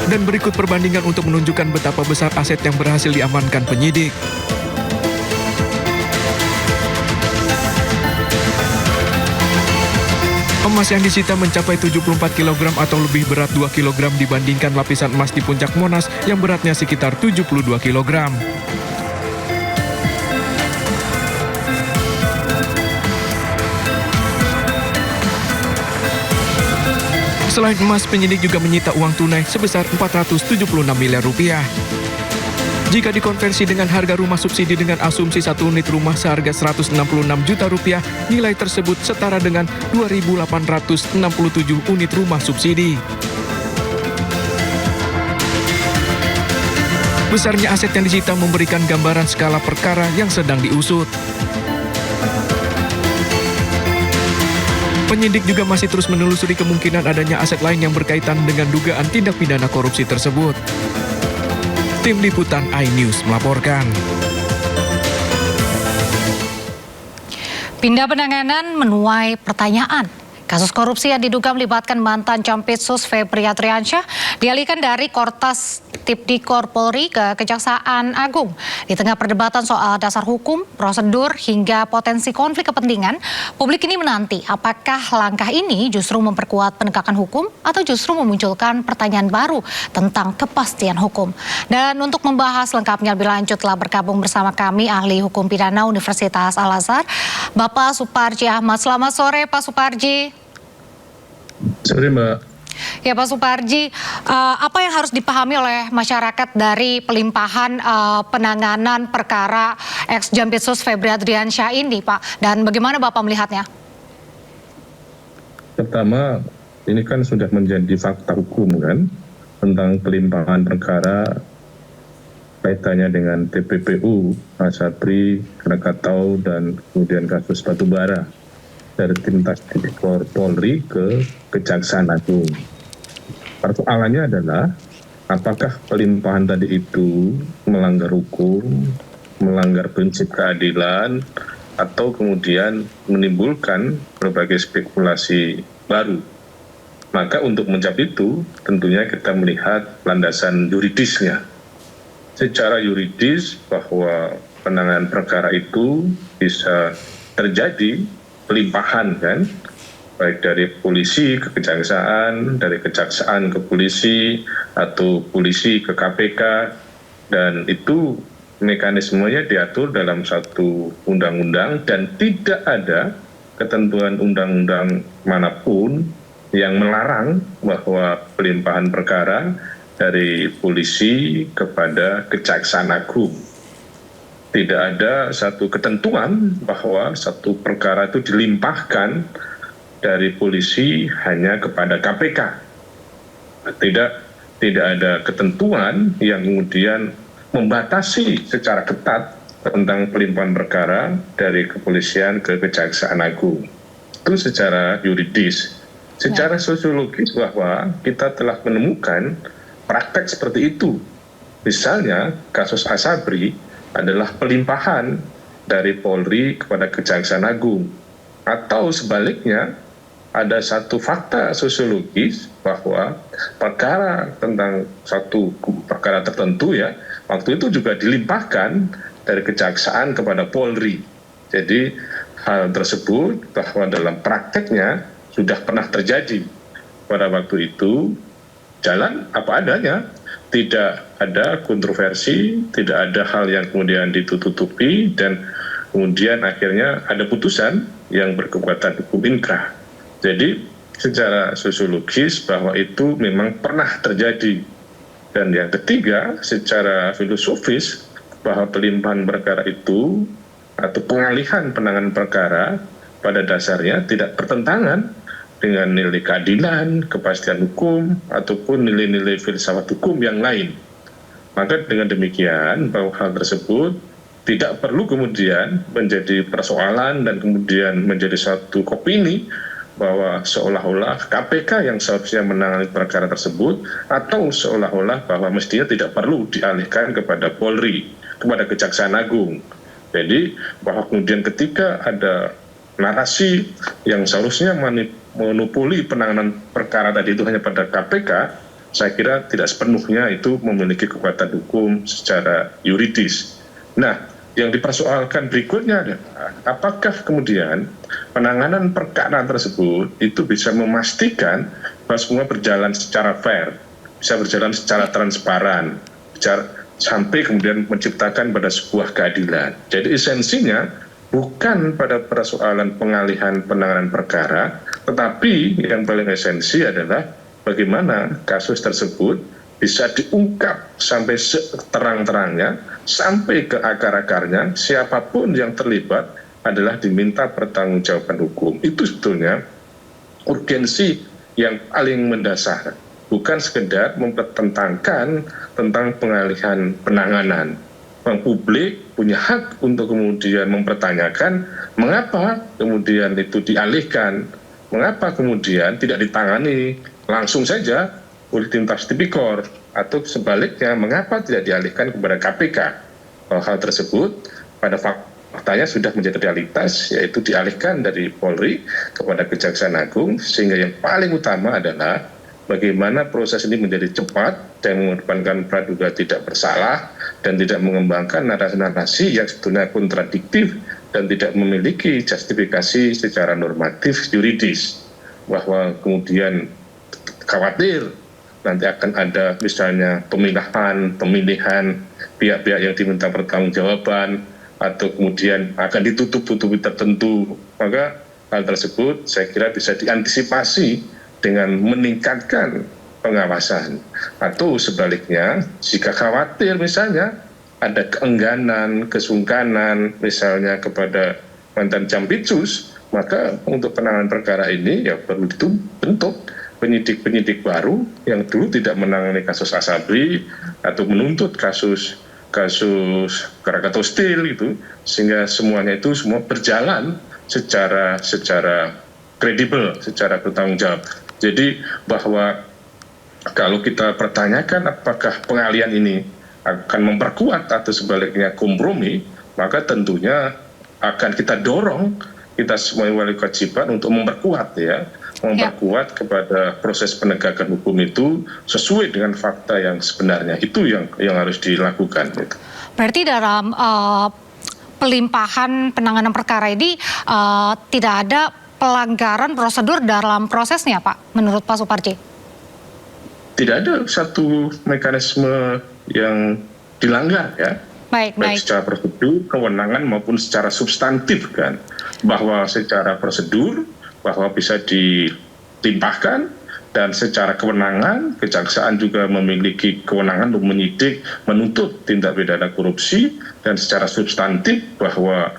Dan berikut perbandingan untuk menunjukkan betapa besar aset yang berhasil diamankan penyidik. Emas yang disita mencapai 74 kg atau lebih berat 2 kg dibandingkan lapisan emas di puncak Monas yang beratnya sekitar 72 kg. Selain emas, penyidik juga menyita uang tunai sebesar 476 miliar rupiah. Jika dikonversi dengan harga rumah subsidi dengan asumsi 1 unit rumah seharga 166 juta rupiah, nilai tersebut setara dengan 2.867 unit rumah subsidi. Besarnya aset yang disita memberikan gambaran skala perkara yang sedang diusut. Penyidik juga masih terus menelusuri kemungkinan adanya aset lain yang berkaitan dengan dugaan tindak pidana korupsi tersebut. Tim Liputan iNews melaporkan. Pindah penanganan menuai pertanyaan. Kasus korupsi yang diduga melibatkan mantan Jampitsus Febri Adriansyah dialihkan dari Kortas Tipdikor Polri ke Kejaksaan Agung. Di tengah perdebatan soal dasar hukum, prosedur, hingga potensi konflik kepentingan, publik ini menanti apakah langkah ini justru memperkuat penegakan hukum atau justru memunculkan pertanyaan baru tentang kepastian hukum. Dan untuk membahas lengkapnya lebih lanjut telah bergabung bersama kami ahli hukum pidana Universitas Al-Azhar, Bapak Suparji Ahmad. Selamat sore Pak Suparji. Sore Mbak. Ya Pak Suparji, apa yang harus dipahami oleh masyarakat dari pelimpahan penanganan perkara ex-Jampitsus Febri Adriansyah ini Pak? Dan bagaimana Bapak melihatnya? Pertama, ini kan sudah menjadi fakta hukum kan, tentang pelimpahan perkara kaitannya dengan TPPU, Asabri, Krakatau, dan kemudian kasus batubara dari tim Tipdikor Polri ke Kejaksaan Agung. Persoalannya adalah apakah pelimpahan tadi itu melanggar hukum, melanggar prinsip keadilan, atau kemudian menimbulkan berbagai spekulasi baru. Maka untuk menjawab itu tentunya kita melihat landasan yuridisnya. Secara yuridis bahwa penanganan perkara itu bisa terjadi pelimpahan kan, baik dari polisi ke kejaksaan, dari kejaksaan ke polisi, atau polisi ke KPK, dan itu mekanismenya diatur dalam satu undang-undang dan tidak ada ketentuan undang-undang manapun yang melarang bahwa pelimpahan perkara dari polisi kepada Kejaksaan Agung. Tidak ada satu ketentuan bahwa satu perkara itu dilimpahkan dari polisi hanya kepada KPK. Tidak ada ketentuan yang kemudian membatasi secara ketat tentang pelimpahan perkara dari kepolisian ke Kejaksaan Agung. Itu secara yuridis. Secara sosiologis bahwa kita telah menemukan praktek seperti itu Misalnya kasus Asabri adalah pelimpahan dari Polri kepada Kejaksaan Agung, atau sebaliknya ada satu fakta sosiologis bahwa perkara tentang satu perkara tertentu ya waktu itu juga dilimpahkan dari Kejaksaan kepada Polri. Jadi hal tersebut bahwa dalam prakteknya sudah pernah terjadi pada waktu itu, jalan apa adanya. Tidak ada kontroversi, tidak ada hal yang kemudian ditutupi, dan kemudian akhirnya ada putusan yang berkekuatan hukum inkrah. Jadi secara sosiologis bahwa itu memang pernah terjadi. Dan yang ketiga, secara filosofis bahwa pelimpahan perkara itu atau pengalihan penanganan perkara pada dasarnya tidak bertentangan dengan nilai keadilan, kepastian hukum, ataupun nilai-nilai filsafat hukum yang lain. Maka dengan demikian bahwa hal tersebut tidak perlu kemudian menjadi persoalan dan kemudian menjadi satu opini bahwa seolah-olah KPK yang seharusnya menangani perkara tersebut, atau seolah-olah bahwa mestinya tidak perlu dialihkan kepada Polri, kepada Kejaksaan Agung. Jadi bahwa kemudian ketika ada narasi yang seharusnya monopoli penanganan perkara tadi itu hanya pada KPK, saya kira tidak sepenuhnya itu memiliki kekuatan hukum secara yuridis. Nah, yang dipersoalkan berikutnya adalah apakah kemudian penanganan perkara tersebut itu bisa memastikan bahwa semua berjalan secara fair, bisa berjalan secara transparan, sampai kemudian menciptakan pada sebuah keadilan. Jadi esensinya bukan pada persoalan pengalihan penanganan perkara, tetapi yang paling esensi adalah bagaimana kasus tersebut bisa diungkap sampai seterang-terangnya, sampai ke akar-akarnya, siapapun yang terlibat adalah diminta pertanggungjawaban hukum. Itu sebetulnya urgensi yang paling mendasar, bukan sekedar mempertentangkan tentang pengalihan penanganan. Publik punya hak untuk kemudian mempertanyakan mengapa kemudian itu dialihkan, mengapa kemudian tidak ditangani langsung saja oleh Timnas Tipikor, atau sebaliknya mengapa tidak dialihkan kepada KPK. Hal tersebut pada faktanya sudah menjadi realitas, yaitu dialihkan dari Polri kepada Kejaksaan Agung, sehingga yang paling utama adalah bagaimana proses ini menjadi cepat dan mengedepankan praduga tidak bersalah dan tidak mengembangkan narasi-narasi yang sebetulnya kontradiktif dan tidak memiliki justifikasi secara normatif yuridis, bahwa kemudian khawatir nanti akan ada misalnya pemilihan pihak-pihak yang diminta pertanggungjawaban, atau kemudian akan ditutup-tutupi tertentu. Maka hal tersebut saya kira bisa diantisipasi dengan meningkatkan pengawasan, atau sebaliknya jika khawatir misalnya ada keengganan, kesungkanan misalnya kepada mantan Jampitsus, maka untuk penanganan perkara ini ya perlu dibentuk penyidik-penyidik baru yang dulu tidak menangani kasus Asabri atau menuntut kasus Krakatau Steel itu, sehingga semuanya itu semua berjalan secara kredibel, secara bertanggung jawab. Jadi bahwa kalau kita pertanyakan apakah pengalihan ini akan memperkuat atau sebaliknya kompromi, maka tentunya akan kita dorong, kita semua wali kewajiban untuk memperkuat memperkuat kepada proses penegakan hukum itu sesuai dengan fakta yang sebenarnya. Itu yang harus dilakukan. Berarti dalam pelimpahan penanganan perkara ini tidak ada pelanggaran prosedur dalam prosesnya, Pak, menurut Pak Suparji? Tidak ada satu mekanisme yang dilanggar, ya. Baik secara prosedur, kewenangan maupun secara substantif, kan. Bahwa secara prosedur, bahwa bisa dilimpahkan, dan secara kewenangan, kejaksaan juga memiliki kewenangan untuk menyidik, menuntut tindak pidana korupsi, dan secara substantif bahwa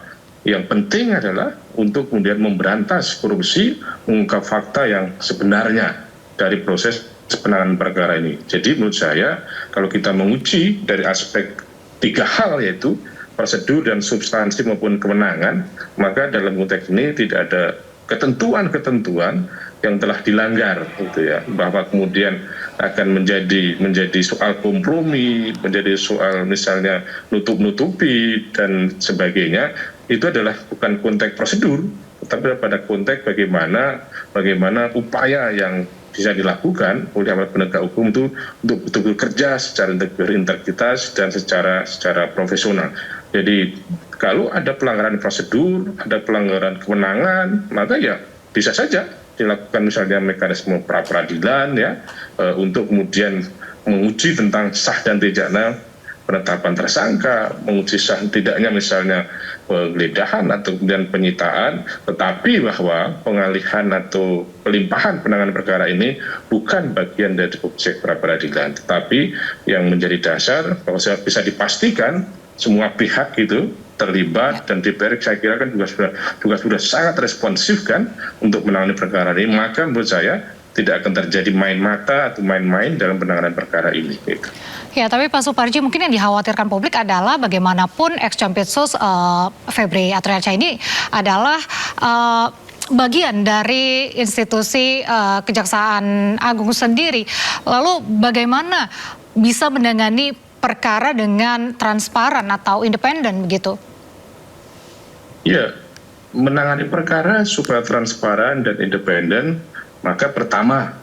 yang penting adalah untuk kemudian memberantas korupsi, mengungkap fakta yang sebenarnya dari proses penanganan perkara ini. Jadi menurut saya, kalau kita menguji dari aspek 3 hal, yaitu prosedur dan substansi maupun kewenangan, maka dalam konteks ini tidak ada ketentuan-ketentuan yang telah dilanggar, gitu ya, bahwa kemudian akan menjadi soal kompromi, menjadi soal misalnya nutup-nutupi dan sebagainya, itu adalah bukan konteks prosedur, tetapi pada konteks bagaimana upaya yang bisa dilakukan oleh aparat penegak hukum itu untuk betul-betul kerja secara berintegritas dan secara profesional. Jadi kalau ada pelanggaran prosedur, ada pelanggaran kewenangan, maka ya bisa saja dilakukan misalnya mekanisme pra peradilan ya, untuk kemudian menguji tentang sah dan tidaknya penetapan tersangka, menguji sah tidaknya misalnya penggeledahan atau kemudian penyitaan, tetapi bahwa pengalihan atau pelimpahan penanganan perkara ini bukan bagian dari objek pra peradilan, tetapi yang menjadi dasar bahwa bisa dipastikan semua pihak itu terlibat, dan DPR saya kira kan juga sudah sangat responsif kan untuk menangani perkara ini, maka menurut saya tidak akan terjadi main mata atau main-main dalam penanganan perkara ini. Gitu. Ya, tapi Pak Suparji, mungkin yang dikhawatirkan publik adalah bagaimanapun ex-Jampitsus Febri Atriansyah ini adalah bagian dari institusi Kejaksaan Agung sendiri. Lalu bagaimana bisa menangani perkara dengan transparan atau independen begitu? Ya, menangani perkara supaya transparan dan independen, maka pertama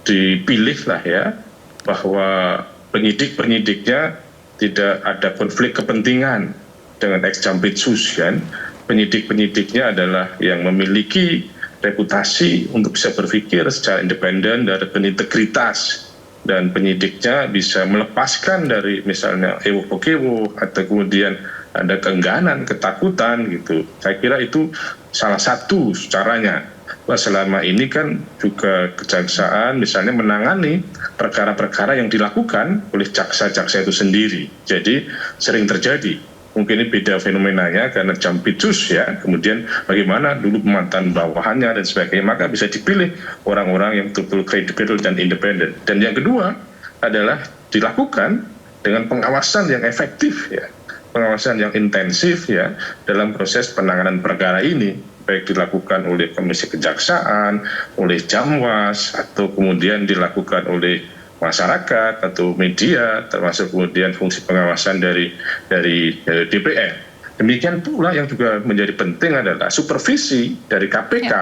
dipilihlah ya bahwa penyidik-penyidiknya tidak ada konflik kepentingan dengan ex-Jampitsus kan. Penyidik-penyidiknya adalah yang memiliki reputasi untuk bisa berpikir secara independen dan berintegritas, dan penyidiknya bisa melepaskan dari misalnya ewo-kewo atau kemudian ada keengganan, ketakutan gitu. Saya kira itu salah satu caranya. Nah, selama ini kan juga kejaksaan misalnya menangani perkara-perkara yang dilakukan oleh jaksa-jaksa itu sendiri. Jadi sering terjadi. Mungkin ini beda fenomenanya karena Jampitsus ya, kemudian bagaimana dulu mantan bawahannya dan sebagainya, maka bisa dipilih orang-orang yang betul-betul kredibel dan independen. Dan yang kedua adalah dilakukan dengan pengawasan yang efektif ya, pengawasan yang intensif ya dalam proses penanganan perkara ini, baik dilakukan oleh Komisi Kejaksaan, oleh Jamwas, atau kemudian dilakukan oleh masyarakat atau media, termasuk kemudian fungsi pengawasan dari DPR. Demikian pula yang juga menjadi penting adalah supervisi dari KPK.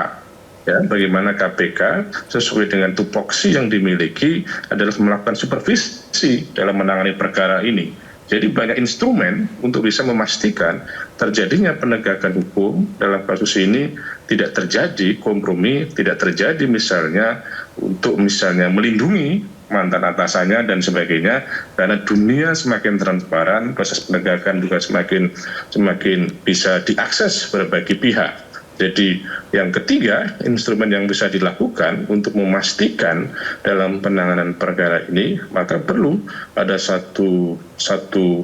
Ya, bagaimana KPK sesuai dengan tupoksi yang dimiliki adalah melakukan supervisi dalam menangani perkara ini. Jadi banyak instrumen untuk bisa memastikan terjadinya penegakan hukum dalam kasus ini tidak terjadi kompromi, tidak terjadi misalnya untuk misalnya melindungi mantan atasannya dan sebagainya, karena dunia semakin transparan, proses penegakan juga semakin bisa diakses berbagai pihak. Jadi yang ketiga, instrumen yang bisa dilakukan untuk memastikan dalam penanganan perkara ini, maka perlu ada satu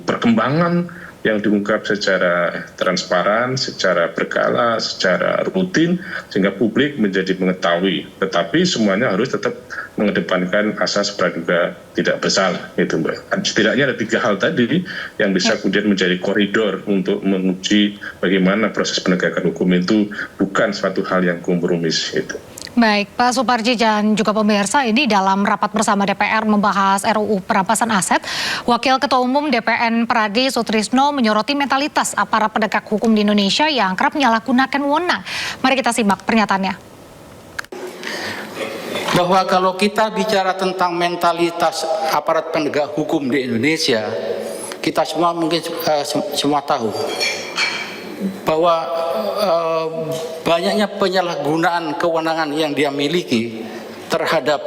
perkembangan yang diungkap secara transparan, secara berkala, secara rutin, sehingga publik menjadi mengetahui. Tetapi semuanya harus tetap mengedepankan asas praduga tidak bersalah, gitu Mbak. Setidaknya ada 3 hal tadi yang bisa kemudian menjadi koridor untuk menguji bagaimana proses penegakan hukum itu bukan suatu hal yang kompromis itu. Baik, Pak Suparji dan juga pemirsa, ini dalam rapat bersama DPR membahas RUU perampasan aset, Wakil Ketua Umum DPN Pradi Sutrisno menyoroti mentalitas aparat penegak hukum di Indonesia yang kerap menyalahgunakan wewenang. Mari kita simak pernyataannya. Bahwa kalau kita bicara tentang mentalitas aparat penegak hukum di Indonesia, kita semua mungkin semua tahu bahwa banyaknya penyalahgunaan kewenangan yang dia miliki terhadap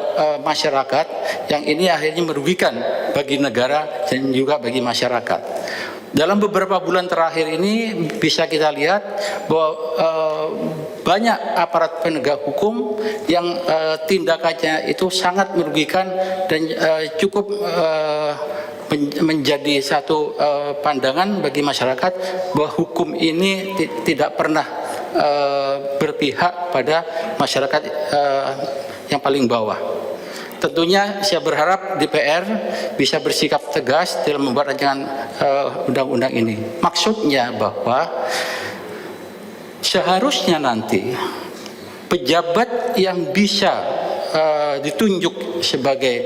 masyarakat, yang ini akhirnya merugikan bagi negara dan juga bagi masyarakat. Dalam beberapa bulan terakhir ini bisa kita lihat bahwa banyak aparat penegak hukum yang tindakannya itu sangat merugikan dan cukup menjadi satu pandangan bagi masyarakat bahwa hukum ini tidak pernah berpihak pada masyarakat yang paling bawah. Tentunya saya berharap DPR bisa bersikap tegas dalam membuat rancangan undang-undang ini. Maksudnya bahwa seharusnya nanti pejabat yang bisa ditunjuk sebagai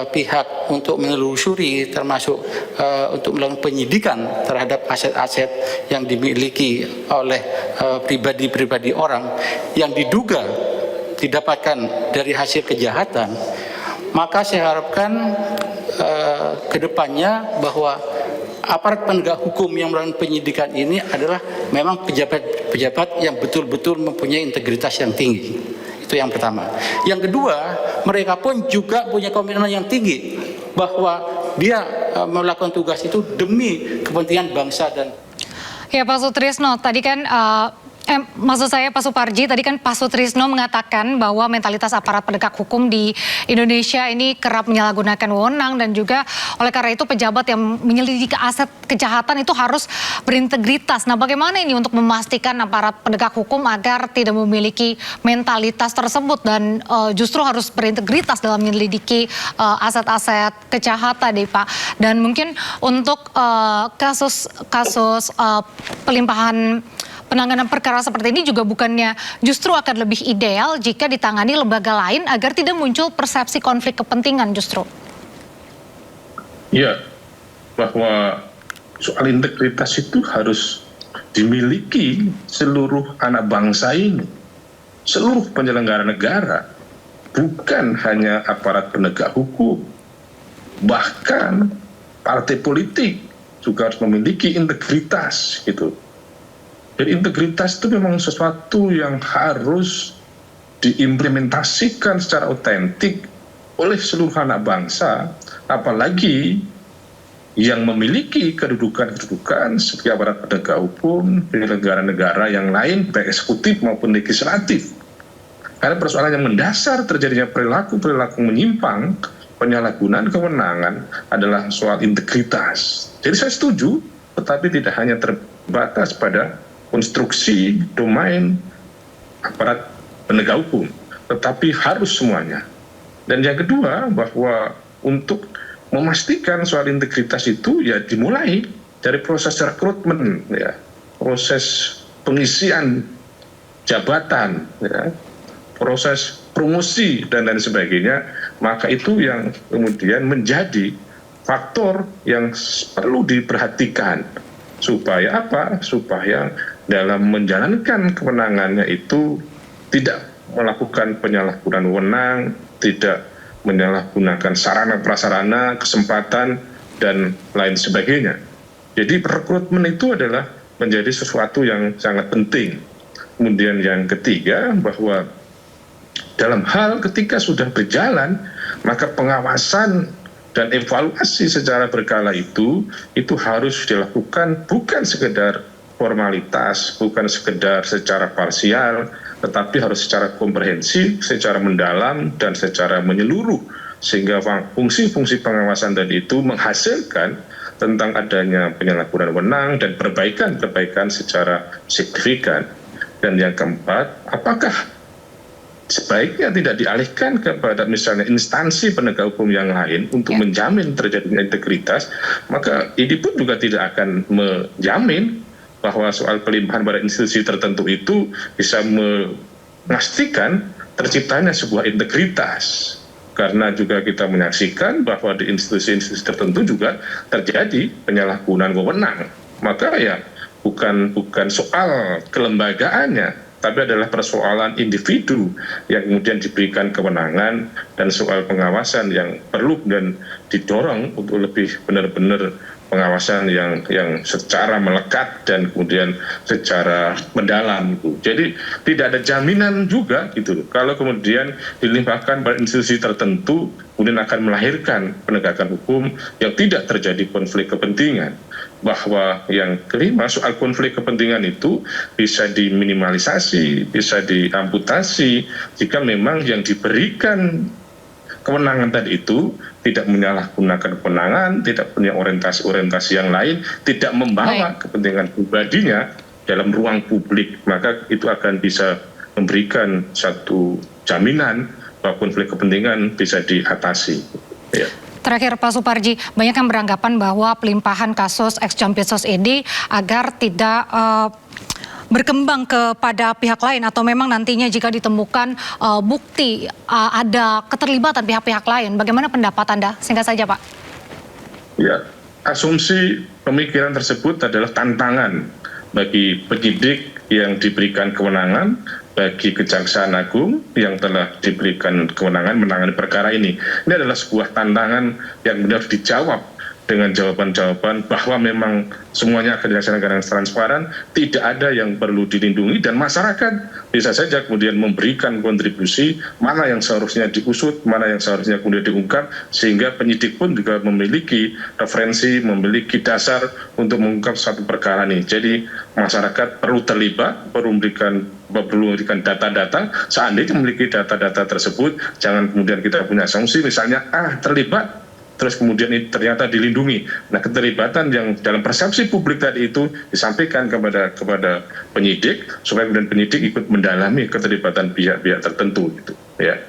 pihak untuk menelusuri, termasuk untuk melakukan penyidikan terhadap aset-aset yang dimiliki oleh pribadi-pribadi orang yang diduga didapatkan dari hasil kejahatan, maka saya harapkan ke depannya bahwa aparat penegak hukum yang melakukan penyidikan ini adalah memang pejabat-pejabat yang betul-betul mempunyai integritas yang tinggi. Itu yang pertama. Yang kedua, mereka pun juga punya komitmen yang tinggi bahwa dia melakukan tugas itu demi kepentingan bangsa dan. Ya Pak Sutrisno, tadi kan maksud saya Pak Suparji, tadi kan Pak Sutrisno mengatakan bahwa mentalitas aparat penegak hukum di Indonesia ini kerap menyalahgunakan wewenang dan juga oleh karena itu pejabat yang menyelidiki aset kejahatan itu harus berintegritas. Nah, bagaimana ini untuk memastikan aparat penegak hukum agar tidak memiliki mentalitas tersebut dan justru harus berintegritas dalam menyelidiki aset-aset kejahatan deh Pak. Dan mungkin untuk kasus pelimpahan penanganan perkara seperti ini juga bukannya justru akan lebih ideal jika ditangani lembaga lain agar tidak muncul persepsi konflik kepentingan justru? Ya, bahwa soal integritas itu harus dimiliki seluruh anak bangsa ini, seluruh penyelenggara negara, bukan hanya aparat penegak hukum, bahkan partai politik juga harus memiliki integritas gitu. Jadi integritas itu memang sesuatu yang harus diimplementasikan secara otentik oleh seluruh anak bangsa, apalagi yang memiliki kedudukan-kedudukan seperti aparat penegak hukum, penyelenggara negara yang lain, baik eksekutif maupun legislatif. Karena persoalan yang mendasar terjadinya perilaku-perilaku menyimpang, penyalahgunaan kewenangan adalah soal integritas. Jadi saya setuju, tetapi tidak hanya terbatas pada konstruksi domain aparat penegak hukum, tetapi harus semuanya. Dan yang kedua, bahwa untuk memastikan soal integritas itu ya dimulai dari proses rekrutmen, ya, proses pengisian jabatan, ya, proses promosi dan lain sebagainya. Maka itu yang kemudian menjadi faktor yang perlu diperhatikan. Supaya apa? Supaya dalam menjalankan kewenangannya itu tidak melakukan penyalahgunaan wewenang, tidak menyalahgunakan sarana prasarana, kesempatan, dan lain sebagainya. Jadi rekrutmen itu adalah menjadi sesuatu yang sangat penting. Kemudian yang ketiga, bahwa dalam hal ketika sudah berjalan, maka pengawasan dan evaluasi secara berkala itu harus dilakukan bukan sekedar formalitas, bukan sekedar secara parsial, tetapi harus secara komprehensif, secara mendalam, dan secara menyeluruh. Sehingga fungsi-fungsi pengawasan tadi itu menghasilkan tentang adanya penyalahgunaan wewenang dan perbaikan-perbaikan secara signifikan. Dan yang keempat, apakah sebaiknya tidak dialihkan kepada misalnya instansi penegak hukum yang lain untuk menjamin terjadinya integritas, maka ini pun juga tidak akan menjamin bahwa soal pelimpahan pada institusi tertentu itu bisa memastikan terciptanya sebuah integritas. Karena juga kita menyaksikan bahwa di institusi-institusi tertentu juga terjadi penyalahgunaan wewenang. Maka ya bukan soal kelembagaannya, tapi adalah persoalan individu yang kemudian diberikan kewenangan dan soal pengawasan yang perlu dan didorong untuk lebih benar-benar pengawasan yang secara melekat dan kemudian secara mendalam. Jadi tidak ada jaminan juga gitu. Kalau kemudian dilimpahkan pada institusi tertentu, kemudian akan melahirkan penegakan hukum yang tidak terjadi konflik kepentingan. Bahwa yang kelima, soal konflik kepentingan itu bisa diminimalisasi, bisa diamputasi jika memang yang diberikan kewenangan tadi itu tidak menyalahgunakan kewenangan, tidak punya orientasi-orientasi yang lain, tidak membawa kepentingan pribadinya dalam ruang publik, maka itu akan bisa memberikan satu jaminan bahwa konflik kepentingan bisa diatasi. Ya. Terakhir Pak Suparji, banyak yang beranggapan bahwa pelimpahan kasus ex-Jampitsus ini agar tidak berkembang kepada pihak lain atau memang nantinya jika ditemukan bukti ada keterlibatan pihak-pihak lain, bagaimana pendapat Anda? Singkat saja Pak. Ya, asumsi pemikiran tersebut adalah tantangan bagi penyidik yang diberikan kewenangan, bagi Kejaksaan Agung yang telah diberikan kewenangan menangani perkara ini. Ini adalah sebuah tantangan yang benar dijawab dengan jawaban-jawaban bahwa memang semuanya akan dilaksanakan dengan transparan, tidak ada yang perlu dilindungi, dan masyarakat bisa saja kemudian memberikan kontribusi mana yang seharusnya diusut, mana yang seharusnya kemudian diungkap, sehingga penyidik pun juga memiliki referensi, memiliki dasar untuk mengungkap satu perkara ini. Jadi masyarakat perlu terlibat, perlu memberikan data-data. Seandainya memiliki data-data tersebut, jangan kemudian kita punya asumsi misalnya terlibat, terus kemudian ini ternyata dilindungi. Nah, keterlibatan yang dalam persepsi publik tadi itu disampaikan kepada penyidik, supaya kemudian penyidik ikut mendalami keterlibatan pihak-pihak tertentu gitu, ya.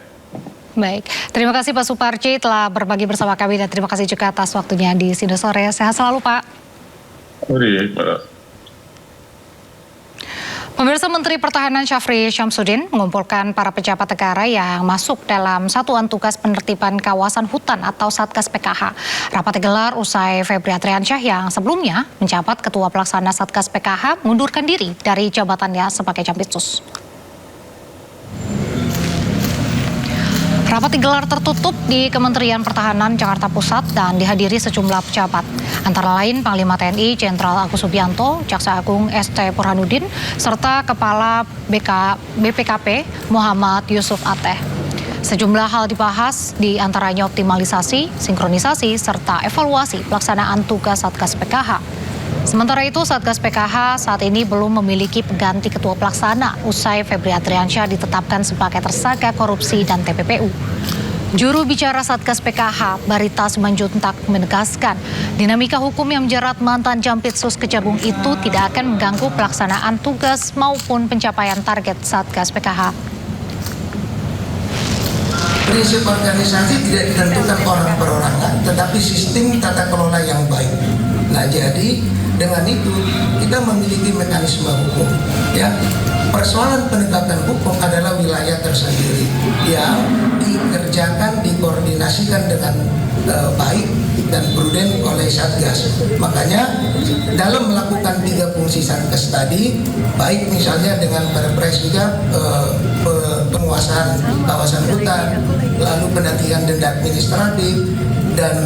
Baik, terima kasih Pak Suparji telah berbagi bersama kami dan terima kasih juga atas waktunya di Sindo Sore. Sehat selalu Pak. Pak. Pemirsa, Menteri Pertahanan Syafri Syamsuddin mengumpulkan para pejabat negara yang masuk dalam Satuan Tugas Penertiban Kawasan Hutan atau Satgas PKH. Rapat digelar usai Febri Adriansyah yang sebelumnya menjabat Ketua Pelaksana Satgas PKH mengundurkan diri dari jabatannya sebagai Jampitsus. Rapat digelar tertutup di Kementerian Pertahanan Jakarta Pusat dan dihadiri sejumlah pejabat. Antara lain Panglima TNI Jenderal Agus Subianto, Jaksa Agung ST Burhanuddin, serta Kepala BPKP Muhammad Yusuf Ateh. Sejumlah hal dibahas, di antaranya optimalisasi, sinkronisasi, serta evaluasi pelaksanaan tugas Satgas PKH. Sementara itu, Satgas PKH saat ini belum memiliki pengganti ketua pelaksana usai Febri Adriansyah ditetapkan sebagai tersangka korupsi dan TPPU. Juru bicara Satgas PKH, Barita Simanjuntak, menegaskan dinamika hukum yang menjerat mantan Jampitsus Kejagung itu tidak akan mengganggu pelaksanaan tugas maupun pencapaian target Satgas PKH. Prinsip organisasi tidak ditentukan orang per orang, tetapi sistem tata kelola yang baik. Nah, jadi dengan itu kita memiliki mekanisme hukum. Ya, persoalan penegakan hukum adalah wilayah tersendiri yang dikerjakan, dikoordinasikan dengan baik dan prudent oleh Satgas. Makanya dalam melakukan 3 fungsi Satgas tadi, baik misalnya dengan Perpres juga penguasaan kawasan hutan, lalu pendampingan denda administratif, dan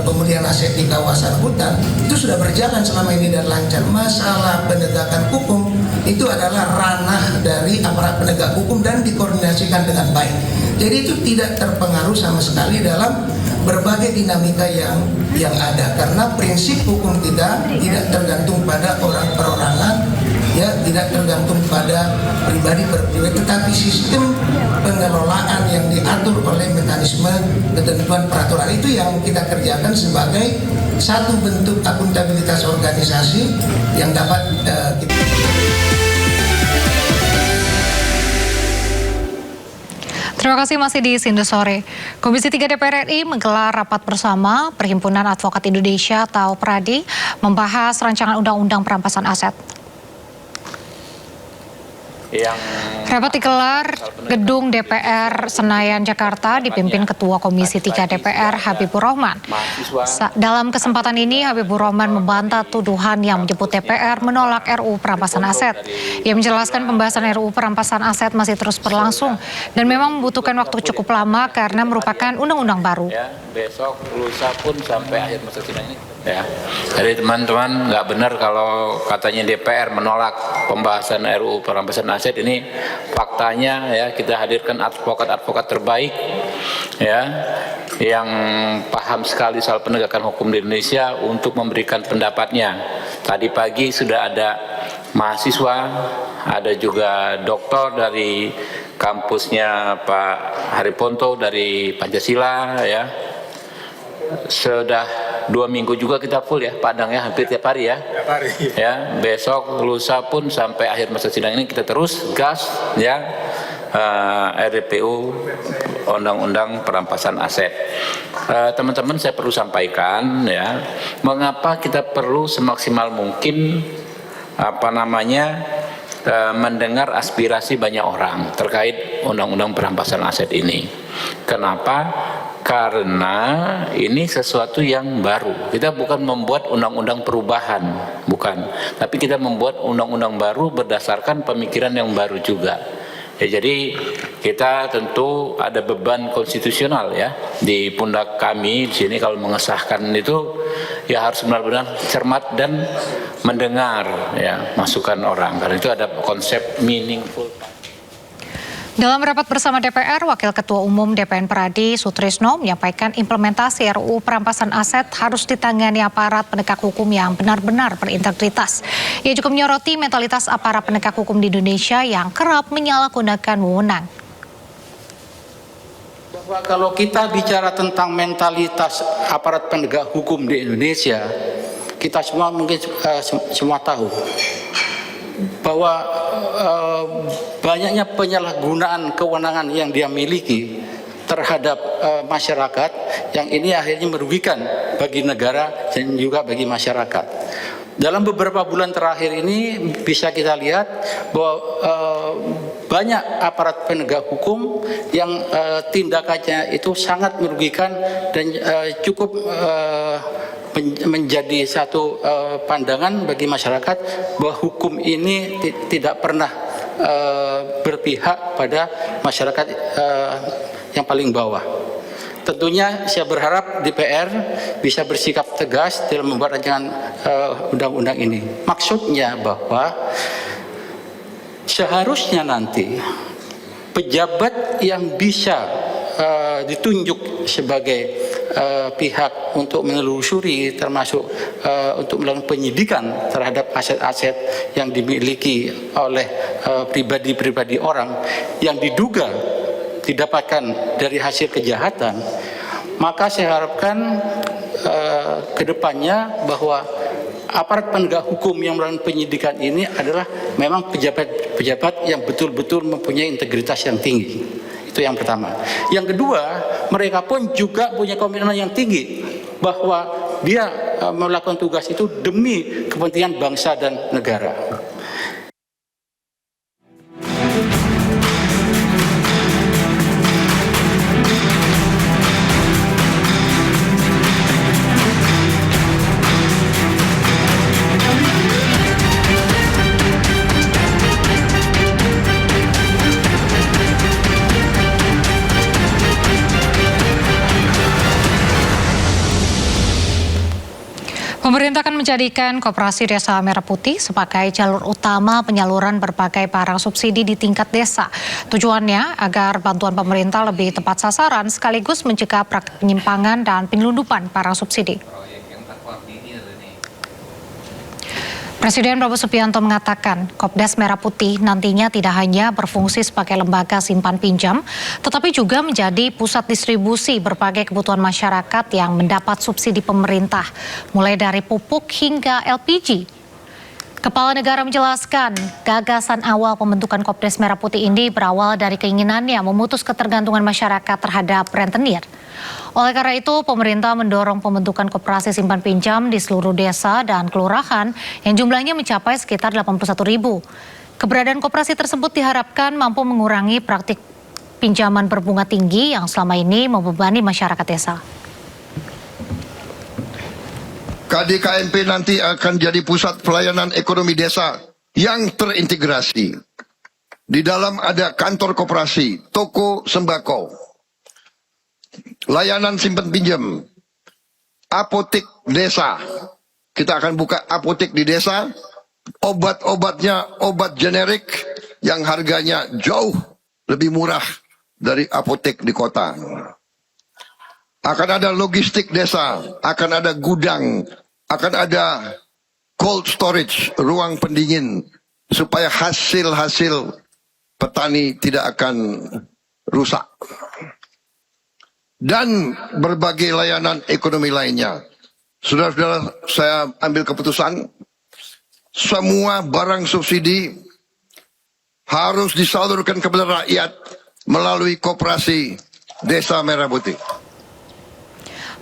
pemulihan aset di kawasan hutan, itu sudah berjalan selama ini dan lancar. Masalah penegakan hukum itu adalah ranah dari aparat penegak hukum dan dikoordinasikan dengan baik. Jadi itu tidak terpengaruh sama sekali dalam berbagai dinamika yang ada, karena prinsip hukum kita tidak tergantung pada orang perorangan, ya, tidak tergantung pada pribadi per pribadi, tetapi sistem pengelolaan yang diatur oleh mekanisme ketentuan peraturan itu yang kita kerjakan sebagai satu bentuk akuntabilitas organisasi yang dapat kita. Terima kasih, masih di Sindo Sore. Komisi 3 DPR RI menggelar rapat bersama Perhimpunan Advokat Indonesia atau PRADI membahas rancangan undang-undang perampasan aset. Rapat digelar Gedung DPR Senayan Jakarta dipimpin Ketua Komisi 3 DPR Habibur Rahman. Dalam kesempatan ini Habibur Rahman membantah tuduhan yang menyebut DPR menolak RUU perampasan aset. Ia menjelaskan pembahasan RUU perampasan aset masih terus berlangsung dan memang membutuhkan waktu cukup lama karena merupakan undang-undang baru. Ya, besok lusa pun sampai akhir masa sidang ini. Ya, jadi teman-teman nggak benar kalau katanya DPR menolak pembahasan RUU perampasan aset. Ini faktanya ya, kita hadirkan advokat-advokat terbaik ya yang paham sekali soal penegakan hukum di Indonesia untuk memberikan pendapatnya. Tadi pagi sudah ada mahasiswa, ada juga doktor dari kampusnya Pak Hariponto dari Pancasila ya. Sudah 2 minggu juga kita full ya, Padang ya, hampir tiap hari ya. Ya, besok lusa pun sampai akhir masa sidang ini kita terus gas ya RPU Undang-Undang Perampasan Aset. Teman-teman, saya perlu sampaikan ya, mengapa kita perlu semaksimal mungkin mendengar aspirasi banyak orang terkait undang-undang perampasan aset ini. Kenapa? Karena ini sesuatu yang baru. Kita bukan membuat undang-undang perubahan, bukan. Tapi kita membuat undang-undang baru berdasarkan pemikiran yang baru juga. Ya, jadi kita tentu ada beban konstitusional ya di pundak kami di sini kalau mengesahkan itu ya harus benar-benar cermat dan mendengar ya masukan orang. Karena itu ada konsep meaningful. Dalam rapat bersama DPR, Wakil Ketua Umum DPN Pradi Sutrisno menyampaikan implementasi RUU perampasan aset harus ditangani aparat penegak hukum yang benar-benar berintegritas. Ia juga menyoroti mentalitas aparat penegak hukum di Indonesia yang kerap menyalahgunakan wewenang. Bahwa kalau kita bicara tentang mentalitas aparat penegak hukum di Indonesia, kita semua mungkin semua tahu bahwa banyaknya penyalahgunaan kewenangan yang dia miliki terhadap masyarakat yang ini akhirnya merugikan bagi negara dan juga bagi masyarakat. Dalam beberapa bulan terakhir ini bisa kita lihat bahwa banyak aparat penegak hukum yang tindakannya itu sangat merugikan dan cukup menjadi satu pandangan bagi masyarakat bahwa hukum ini tidak pernah berpihak pada masyarakat yang paling bawah. Tentunya saya berharap DPR bisa bersikap tegas dalam membuat rancangan undang-undang ini. Maksudnya bahwa seharusnya nanti pejabat yang bisa ditunjuk sebagai pihak untuk menelusuri termasuk untuk melakukan penyidikan terhadap aset-aset yang dimiliki oleh pribadi-pribadi orang yang diduga didapatkan dari hasil kejahatan, maka saya harapkan ke depannya bahwa aparat penegak hukum yang melakukan penyidikan ini adalah memang pejabat-pejabat yang betul-betul mempunyai integritas yang tinggi. Itu yang pertama. Yang kedua, mereka pun juga punya komitmen yang tinggi bahwa dia melakukan tugas itu demi kepentingan bangsa dan negara. Pemerintah akan menjadikan Koperasi Desa Merah Putih sebagai jalur utama penyaluran berbagai barang subsidi di tingkat desa. Tujuannya agar bantuan pemerintah lebih tepat sasaran sekaligus mencegah praktik penyimpangan dan penyelundupan barang subsidi. Presiden Prabowo Subianto mengatakan Kopdas Merah Putih nantinya tidak hanya berfungsi sebagai lembaga simpan pinjam, tetapi juga menjadi pusat distribusi berbagai kebutuhan masyarakat yang mendapat subsidi pemerintah, mulai dari pupuk hingga LPG. Kepala Negara menjelaskan gagasan awal pembentukan Kopdas Merah Putih ini berawal dari keinginannya memutus ketergantungan masyarakat terhadap rentenir. Oleh karena itu, pemerintah mendorong pembentukan koperasi simpan pinjam di seluruh desa dan kelurahan yang jumlahnya mencapai sekitar 81.000. Keberadaan koperasi tersebut diharapkan mampu mengurangi praktik pinjaman berbunga tinggi yang selama ini membebani masyarakat desa. KDKMP nanti akan jadi pusat pelayanan ekonomi desa yang terintegrasi. Di dalam ada kantor koperasi, toko sembako, layanan simpan pinjam, apotek desa. Kita akan buka apotek di desa, obat-obatnya obat generik yang harganya jauh lebih murah dari apotek di kota. Akan ada logistik desa, akan ada gudang, akan ada cold storage, ruang pendingin, supaya hasil-hasil petani tidak akan rusak. Dan berbagai layanan ekonomi lainnya. Saudara-saudara, saya ambil keputusan, semua barang subsidi harus disalurkan kepada rakyat melalui Koperasi Desa Merah Putih.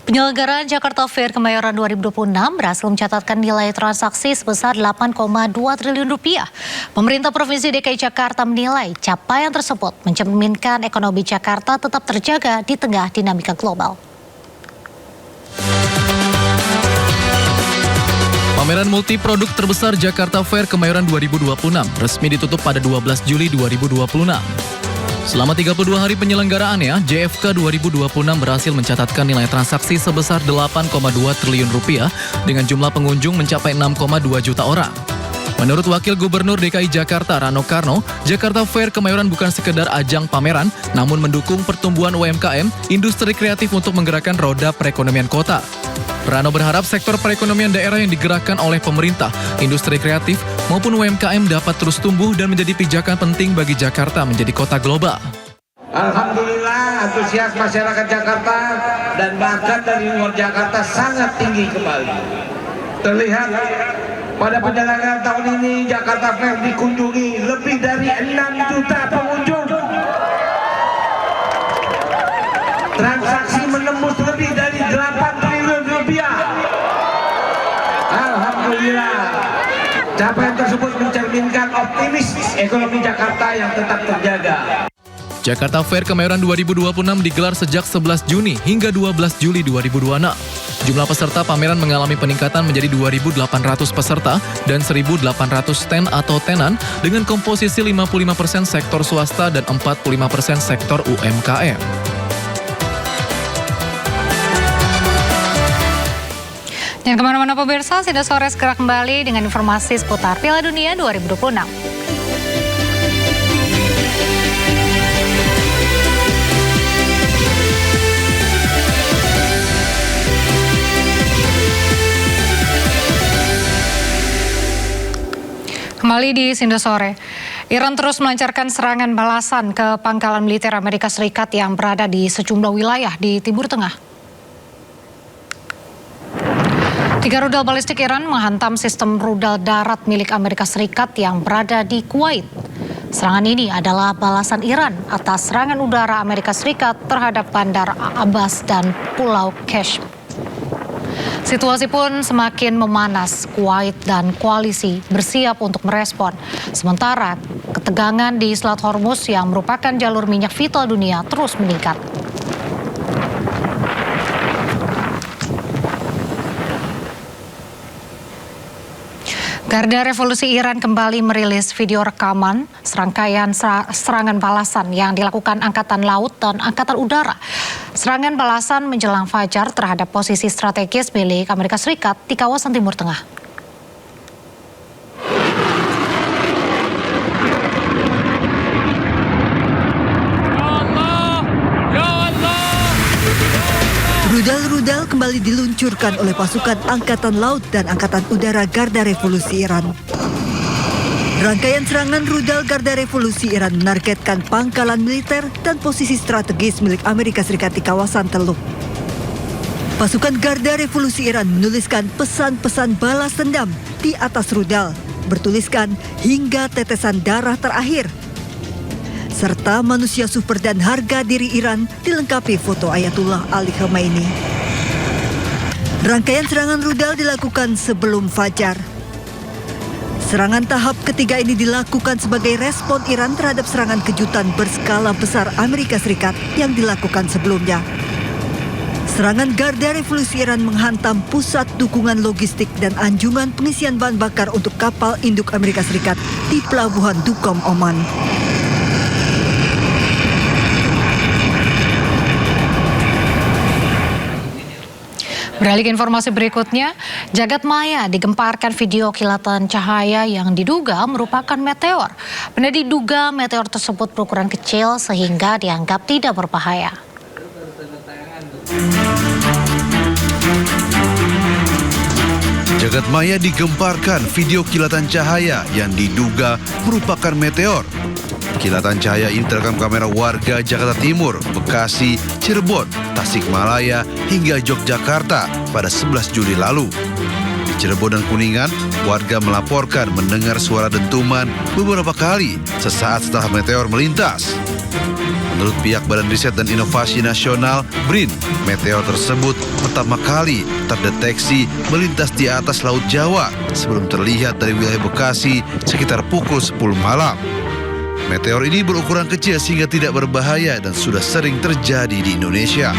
Penyelenggaraan Jakarta Fair Kemayoran 2026 berhasil mencatatkan nilai transaksi sebesar 8,2 triliun rupiah. Pemerintah Provinsi DKI Jakarta menilai capaian tersebut mencerminkan ekonomi Jakarta tetap terjaga di tengah dinamika global. Pameran multiproduk terbesar Jakarta Fair Kemayoran 2026 resmi ditutup pada 12 Juli 2026. Selama 32 hari penyelenggaraannya, JFK 2026 berhasil mencatatkan nilai transaksi sebesar 8,2 triliun rupiah dengan jumlah pengunjung mencapai 6,2 juta orang. Menurut Wakil Gubernur DKI Jakarta Rano Karno, Jakarta Fair Kemayoran bukan sekedar ajang pameran, namun mendukung pertumbuhan UMKM, industri kreatif untuk menggerakkan roda perekonomian kota. Rano berharap sektor perekonomian daerah yang digerakkan oleh pemerintah, industri kreatif, maupun UMKM dapat terus tumbuh dan menjadi pijakan penting bagi Jakarta menjadi kota global. Alhamdulillah antusias masyarakat Jakarta dan bahkan dari luar Jakarta sangat tinggi kembali. Terlihat pada penyelenggaraan tahun ini Jakarta Fair dikunjungi lebih dari 6 juta pengunjung. Transaksi menembus lebih dari 8 triliun rupiah. Alhamdulillah. Capaian tersebut mencerminkan optimis ekonomi Jakarta yang tetap terjaga. Jakarta Fair Kemayoran 2026 digelar sejak 11 Juni hingga 12 Juli 2026. Jumlah peserta pameran mengalami peningkatan menjadi 2.800 peserta dan 1.800 stand atau tenan dengan komposisi 55% sektor swasta dan 45% sektor UMKM. Jangan kemana-mana pemirsa, Sido Sore segera kembali dengan informasi seputar Piala Dunia 2026. Kembali di Sindo Sore, Iran terus melancarkan serangan balasan ke pangkalan militer Amerika Serikat yang berada di sejumlah wilayah di Timur Tengah. 3 rudal balistik Iran menghantam sistem rudal darat milik Amerika Serikat yang berada di Kuwait. Serangan ini adalah balasan Iran atas serangan udara Amerika Serikat terhadap Bandar Abbas dan Pulau Qashm. Situasi pun semakin memanas. Kuwait dan koalisi bersiap untuk merespon. Sementara ketegangan di Selat Hormuz yang merupakan jalur minyak vital dunia terus meningkat. Garda Revolusi Iran kembali merilis video rekaman serangkaian serangan balasan yang dilakukan Angkatan Laut dan Angkatan Udara. Serangan balasan menjelang fajar terhadap posisi strategis milik Amerika Serikat di kawasan Timur Tengah. Rudal-rudal kembali diluncurkan oleh pasukan Angkatan Laut dan Angkatan Udara Garda Revolusi Iran. Rangkaian serangan rudal Garda Revolusi Iran menargetkan pangkalan militer dan posisi strategis milik Amerika Serikat di kawasan Teluk. Pasukan Garda Revolusi Iran menuliskan pesan-pesan balas dendam di atas rudal, bertuliskan hingga tetesan darah terakhir. Serta manusia super dan harga diri Iran dilengkapi foto Ayatullah Ali Khamenei. Rangkaian serangan rudal dilakukan sebelum fajar. Serangan tahap ketiga ini dilakukan sebagai respon Iran terhadap serangan kejutan berskala besar Amerika Serikat yang dilakukan sebelumnya. Serangan Garda Revolusi Iran menghantam pusat dukungan logistik dan anjungan pengisian bahan bakar untuk kapal induk Amerika Serikat di Pelabuhan Duqm, Oman. Beralih ke informasi berikutnya, jagat maya digemparkan video kilatan cahaya yang diduga merupakan meteor. Benda diduga meteor tersebut berukuran kecil sehingga dianggap tidak berbahaya. Jagat maya digemparkan video kilatan cahaya yang diduga merupakan meteor. Kilatan cahaya ini terekam kamera warga Jakarta Timur, Bekasi, Cirebon, Tasikmalaya, hingga Yogyakarta pada 11 Juli lalu. Di Cirebon dan Kuningan, warga melaporkan mendengar suara dentuman beberapa kali sesaat setelah meteor melintas. Menurut pihak Badan Riset dan Inovasi Nasional (BRIN), meteor tersebut pertama kali terdeteksi melintas di atas Laut Jawa sebelum terlihat dari wilayah Bekasi sekitar pukul 10 malam. Meteor ini berukuran kecil sehingga tidak berbahaya dan sudah sering terjadi di Indonesia.